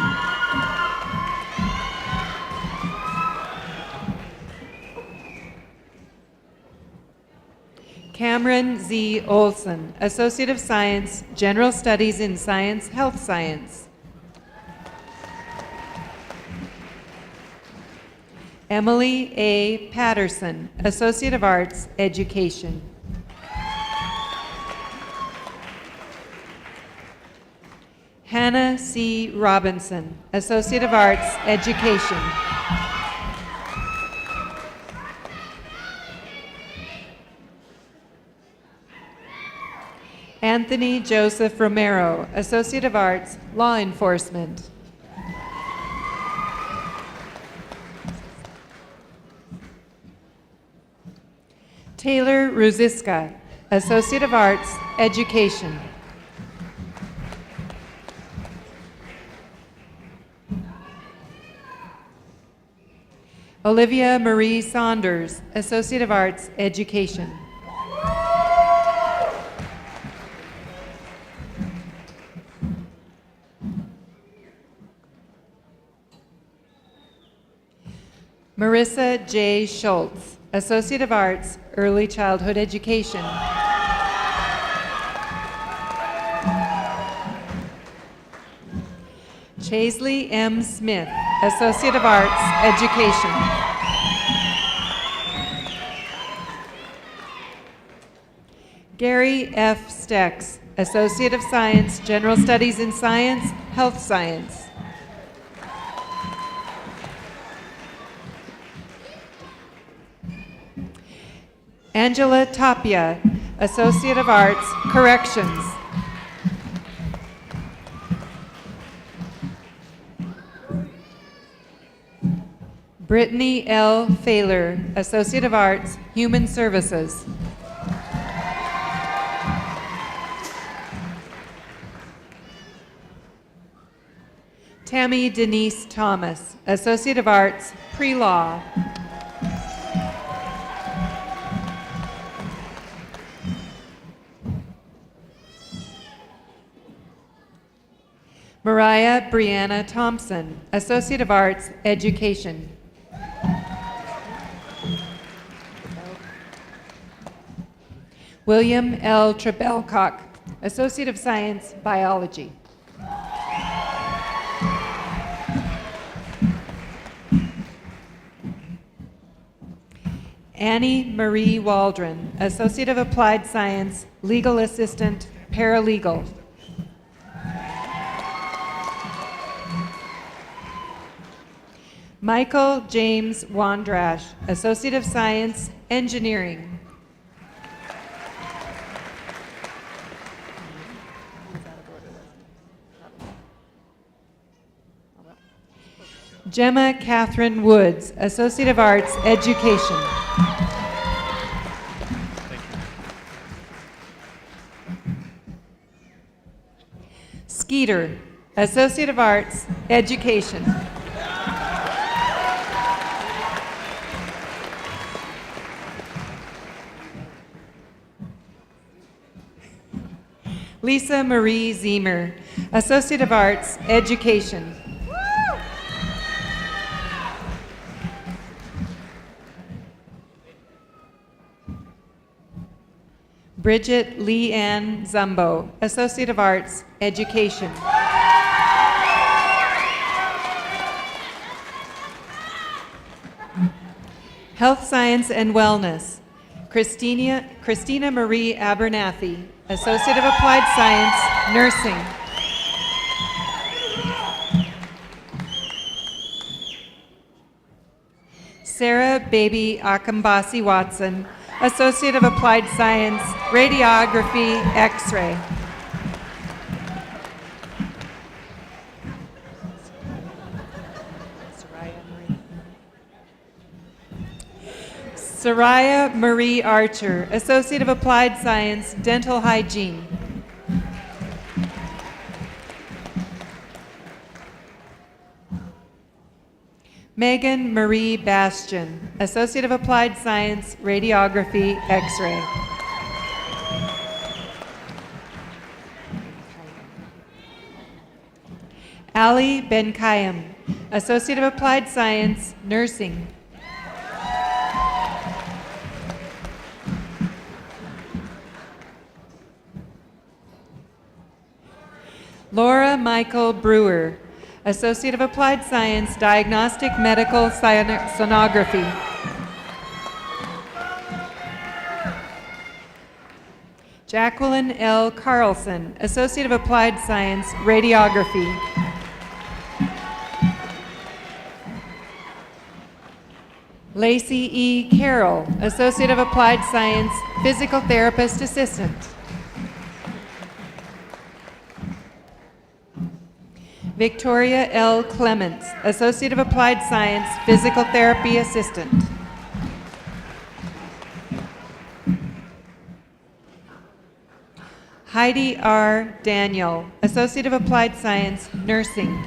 Cameron Z. Olson, Associate of Science, General Studies in Science, Health Science. Emily A. Patterson, Associate of Arts, Education. Hannah C. Robinson, Associate of Arts, Education. Anthony Joseph Romero, Associate of Arts, Law Enforcement. Taylor Ruziska, Associate of Arts, Education. Olivia Marie Saunders, Associate of Arts, Education. Marissa J. Schultz, Associate of Arts, Early Childhood Education. Chaisley M. Smith, Associate of Arts, Education. Gary F. Stex, Associate of Science, General Studies in Science, Health Science. Angela Tapia, Associate of Arts, Corrections. Brittany L. Failer, Associate of Arts, Human Services. Tammy Denise Thomas, Associate of Arts, Pre-Law. Mariah Brianna Thompson, Associate of Arts, Education. William L. Trebelcock, Associate of Science, Biology. Annie Marie Waldron, Associate of Applied Science, Legal Assistant, Paralegal. Michael James Wandrash, Associate of Science, Engineering. Gemma Catherine Woods, Associate of Arts, Education. Skeeter, Associate of Arts, Education. Lisa Marie Zemer, Associate of Arts, Education. Bridget Lee Ann Zumbo, Associate of Arts, Education. Health Science and Wellness, Christina Marie Abernathy, Associate of Applied Science, Nursing. Sarah Baby Akambasi Watson, Associate of Applied Science, Radiography, X-ray. Soraya Marie Archer, Associate of Applied Science, Dental Hygiene. Megan Marie Bastian, Associate of Applied Science, Radiography, X-ray. Ali Benkayem, Associate of Applied Science, Nursing. Laura Michael Brewer, Associate of Applied Science, Diagnostic Medical Sonography. Jacqueline L. Carlson, Associate of Applied Science, Radiography. Lacey E. Carroll, Associate of Applied Science, Physical Therapist Assistant. Victoria L. Clements, Associate of Applied Science, Physical Therapy Assistant. Heidi R. Daniel, Associate of Applied Science, Nursing.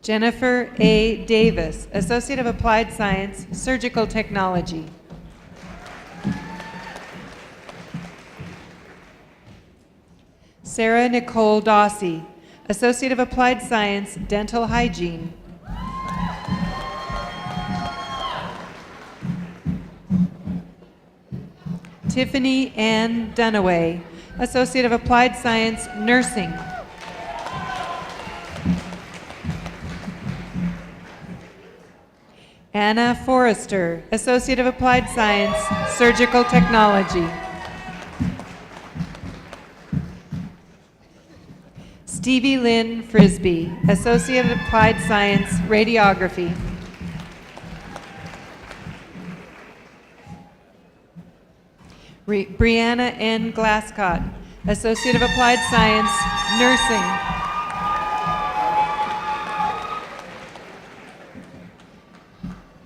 Jennifer A. Davis, Associate of Applied Science, Surgical Technology. Sarah Nicole Dossie, Associate of Applied Science, Dental Hygiene. Tiffany Ann Dunaway, Associate of Applied Science, Nursing. Anna Forrester, Associate of Applied Science, Surgical Technology. Stevie Lynn Frisbee, Associate of Applied Science, Radiography. Brianna N. Glasscott, Associate of Applied Science, Nursing.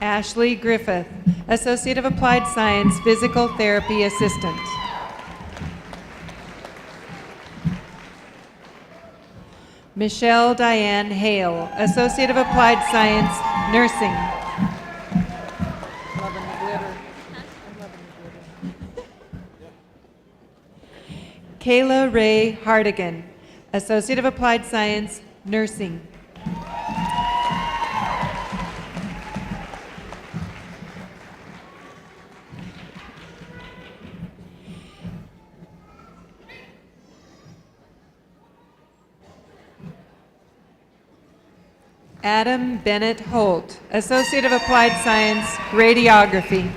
Ashley Griffith, Associate of Applied Science, Physical Therapy Assistant. Michelle Diane Hale, Associate of Applied Science, Nursing. Loving the glitter. I'm loving the glitter. Kayla Ray Hardigan, Associate of Applied Science, Nursing. Adam Bennett Holt, Associate of Applied Science, Radiography.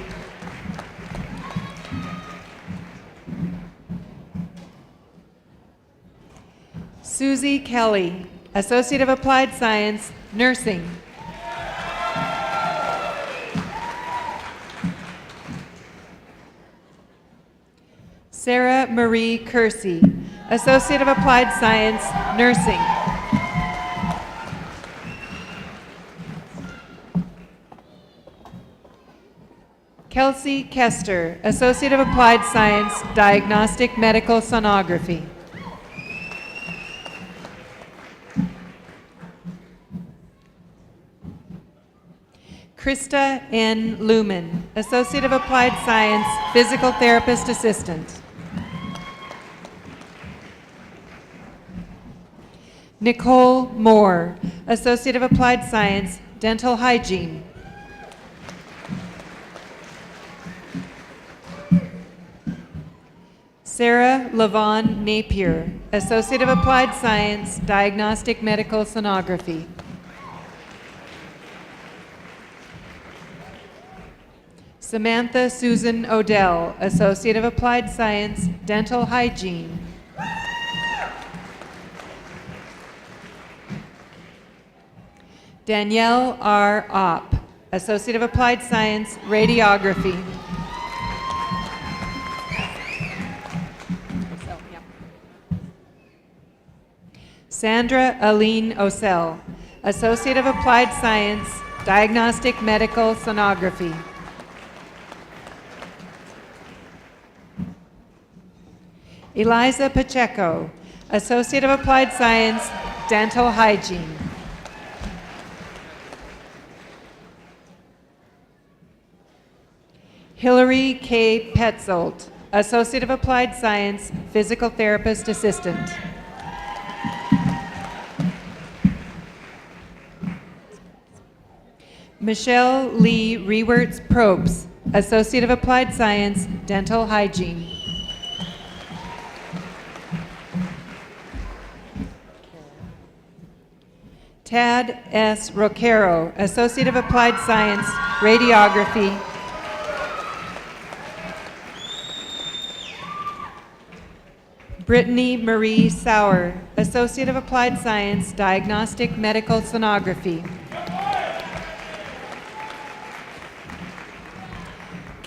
Susie Kelly, Associate of Applied Science, Nursing. Sarah Marie Kersey, Associate of Applied Science, Nursing. Kelsey Kester, Associate of Applied Science, Diagnostic Medical Sonography. Krista N. Lumen, Associate of Applied Science, Physical Therapist Assistant. Nicole Moore, Associate of Applied Science, Dental Hygiene. Sarah Lavon Napier, Associate of Applied Science, Diagnostic Medical Sonography. Samantha Susan Odell, Associate of Applied Science, Dental Hygiene. Danielle R. Opp, Associate of Applied Science, Radiography. Sandra Aline Osell, Associate of Applied Science, Diagnostic Medical Sonography. Eliza Pacheco, Associate of Applied Science, Dental Hygiene. Hillary K. Petzold, Associate of Applied Science, Physical Therapist Assistant. Michelle Lee Rewerts Probst, Associate of Applied Science, Dental Hygiene. Tad S. Roquero, Associate of Applied Science, Radiography. Brittany Marie Sauer, Associate of Applied Science, Diagnostic Medical Sonography.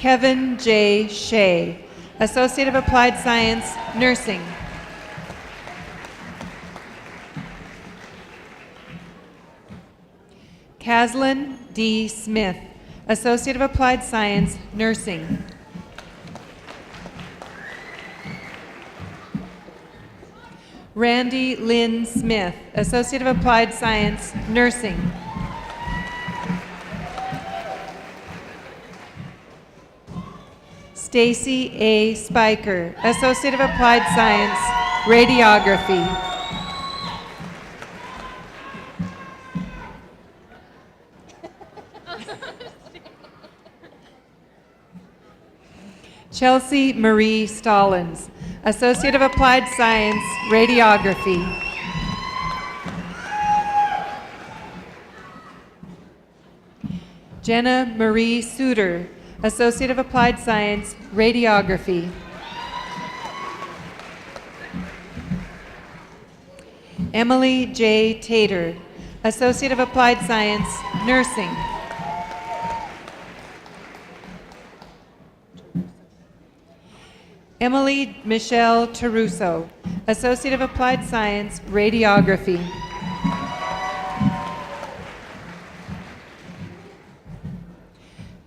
Kevin J. Shea, Associate of Applied Science, Nursing. Caslin D. Smith, Associate of Applied Science, Nursing. Randy Lynn Smith, Associate of Applied Science, Nursing. Stacy A. Spiker, Associate of Applied Science, Radiography. Chelsea Marie Stallings, Associate of Applied Science, Radiography. Jenna Marie Suter, Associate of Applied Science, Radiography. Emily J. Tater, Associate of Applied Science, Nursing. Emily Michelle Taruso, Associate of Applied Science, Radiography.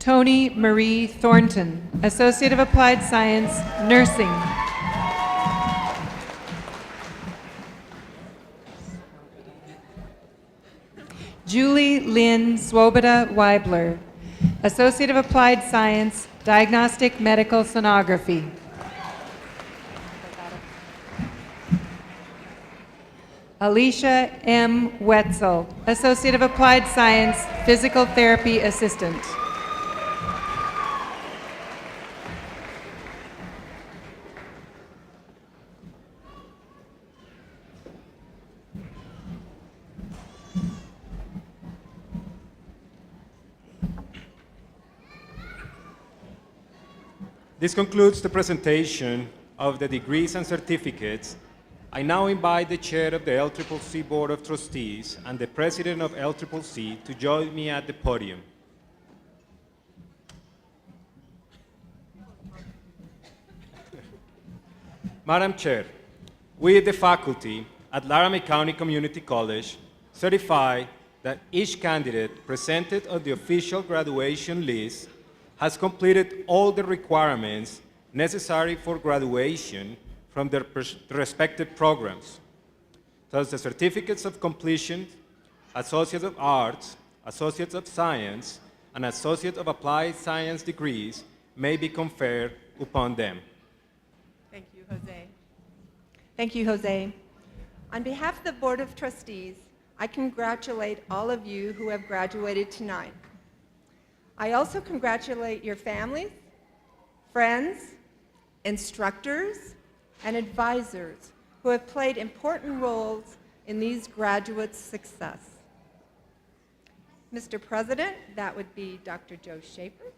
Tony Marie Thornton, Associate of Applied Science, Nursing. Julie Lynn Swoboda Weibler, Associate of Applied Science, Diagnostic Medical Sonography. Alicia M. Wetzel, Associate of Applied Science, Physical Therapy Assistant. This concludes the presentation of the degrees and certificates. I now invite the chair of the LCCC Board of Trustees and the president of LCCC to join me at the podium. Madam Chair, we, the faculty at Laramie County Community College, certify that each candidate presented on the official graduation list has completed all the requirements necessary for graduation from their respective programs. Thus, the certificates of completion, Associates of Arts, Associates of Science, and Associate of Applied Science degrees may be conferred upon them. Thank you, Jose. Thank you, Jose. On behalf of the Board of Trustees, I congratulate all of you who have graduated tonight. I also congratulate your families, friends, instructors, and advisors who have played important roles in these graduates' success. Mr. President, that would be Dr. Joe Schaefer.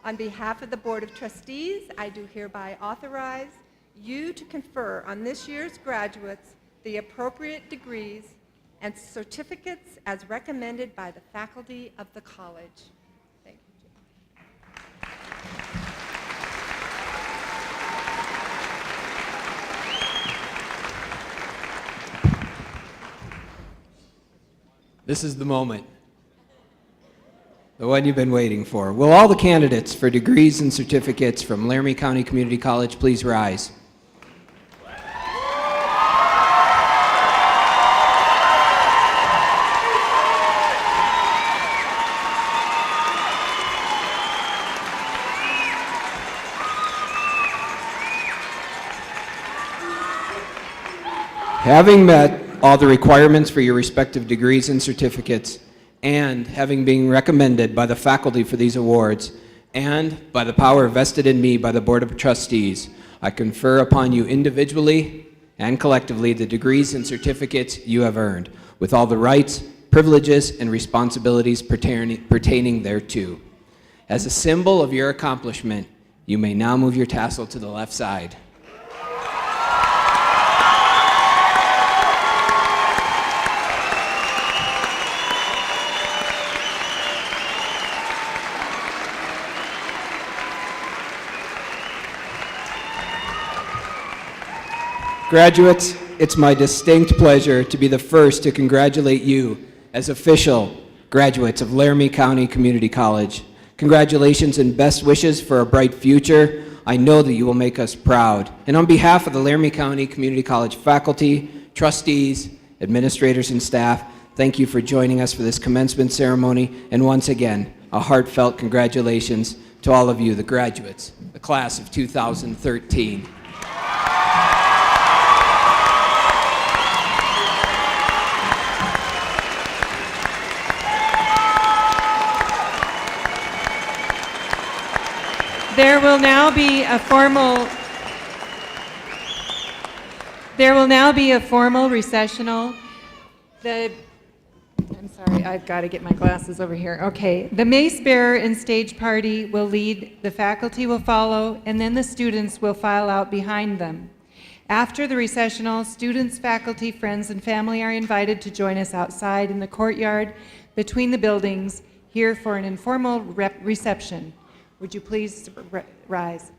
On behalf of the Board of Trustees, I do hereby authorize you to confer on this year's graduates the appropriate degrees and certificates as recommended by the faculty of the college. Thank you, Jim. This is the moment, the one you've been waiting for. Will all the candidates for degrees and certificates from Laramie County Community College please rise? Having met all the requirements for your respective degrees and certificates, and having been recommended by the faculty for these awards, and by the power vested in me by the Board of Trustees, I confer upon you individually and collectively the degrees and certificates you have earned, with all the rights, privileges, and responsibilities pertaining thereto. As a symbol of your accomplishment, you may now move your tassel to the left side. Graduates, it's my distinct pleasure to be the first to congratulate you as official graduates of Laramie County Community College. Congratulations and best wishes for a bright future. I know that you will make us proud. And on behalf of the Laramie County Community College faculty, trustees, administrators, and staff, thank you for joining us for this commencement ceremony. And once again, a heartfelt congratulations to all of you, the graduates, the class of 2013. There will now be a formal recessional. I'm sorry, I've got to get my glasses over here. Okay, the mace bearer and stage party will lead, the faculty will follow, and then the students will file out behind them. After the recessional, students, faculty, friends, and family are invited to join us outside in the courtyard between the buildings here for an informal reception. Would you please rise?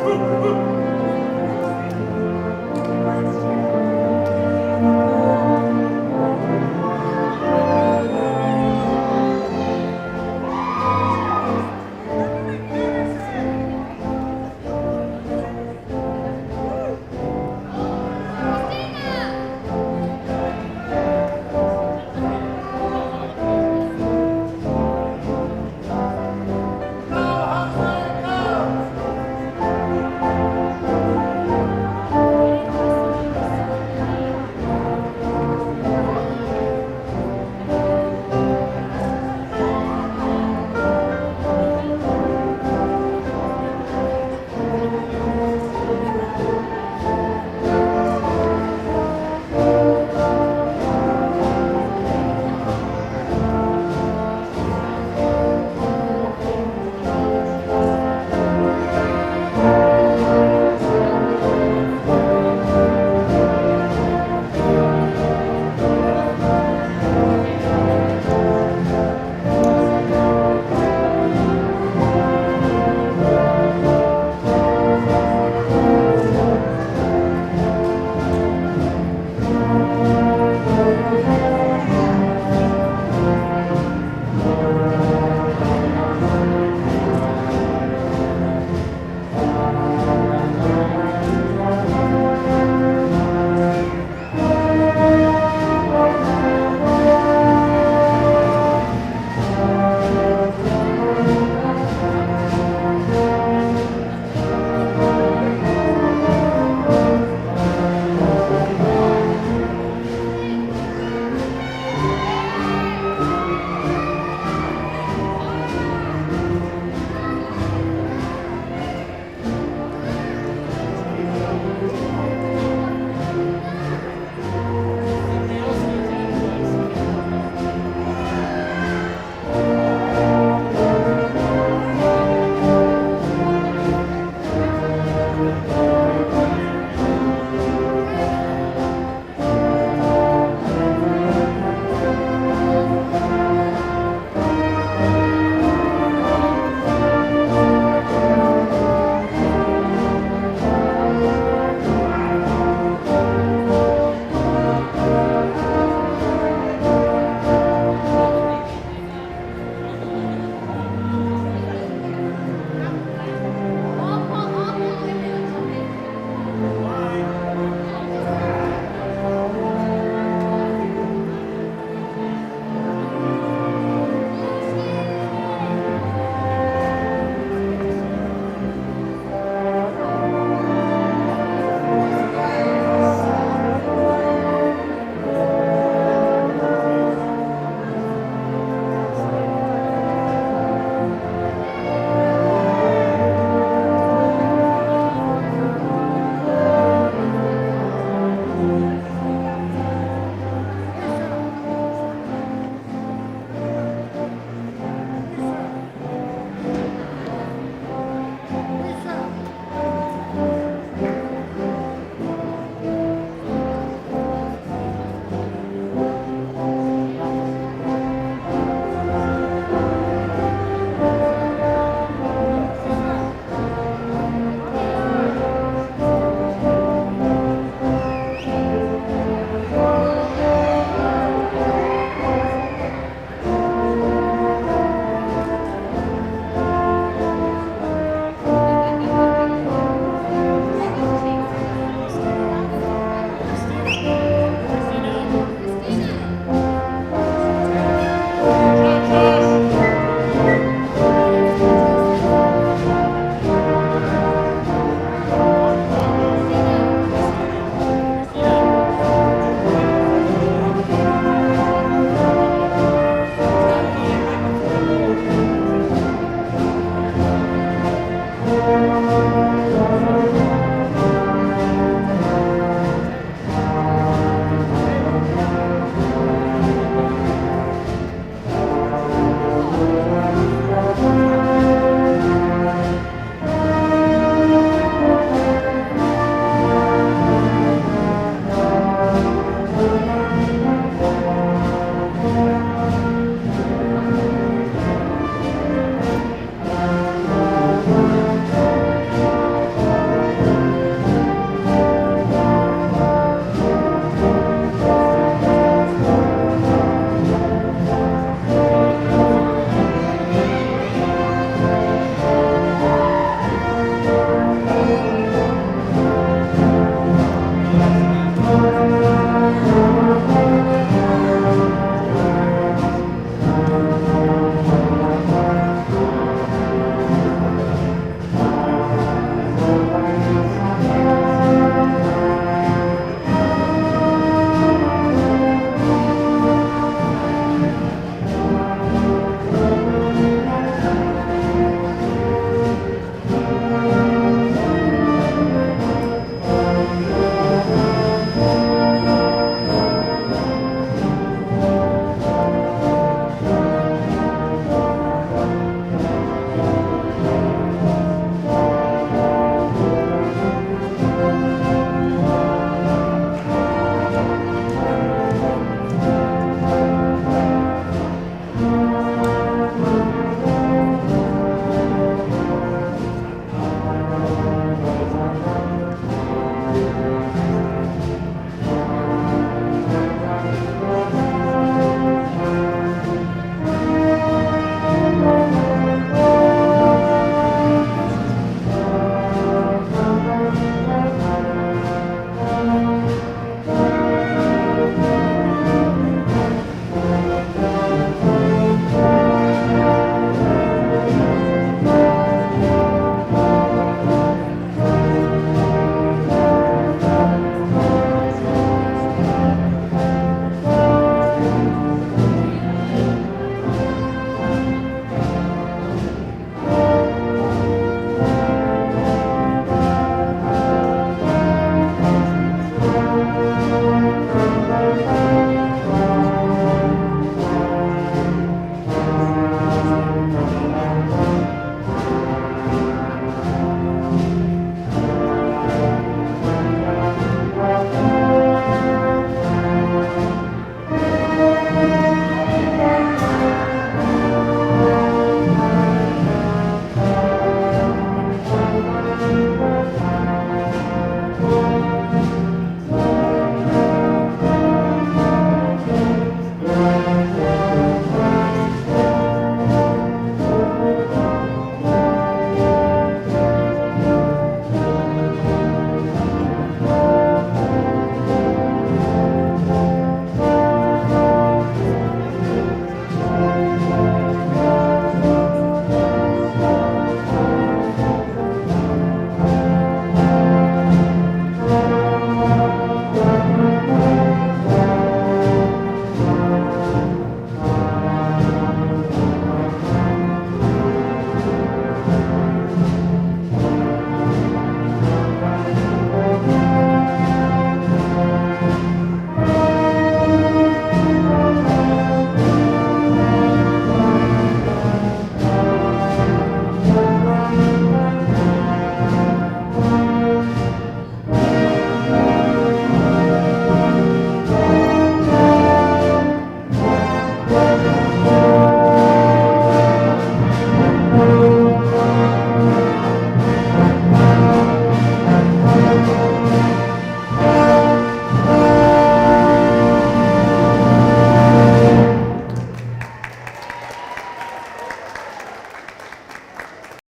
Woo!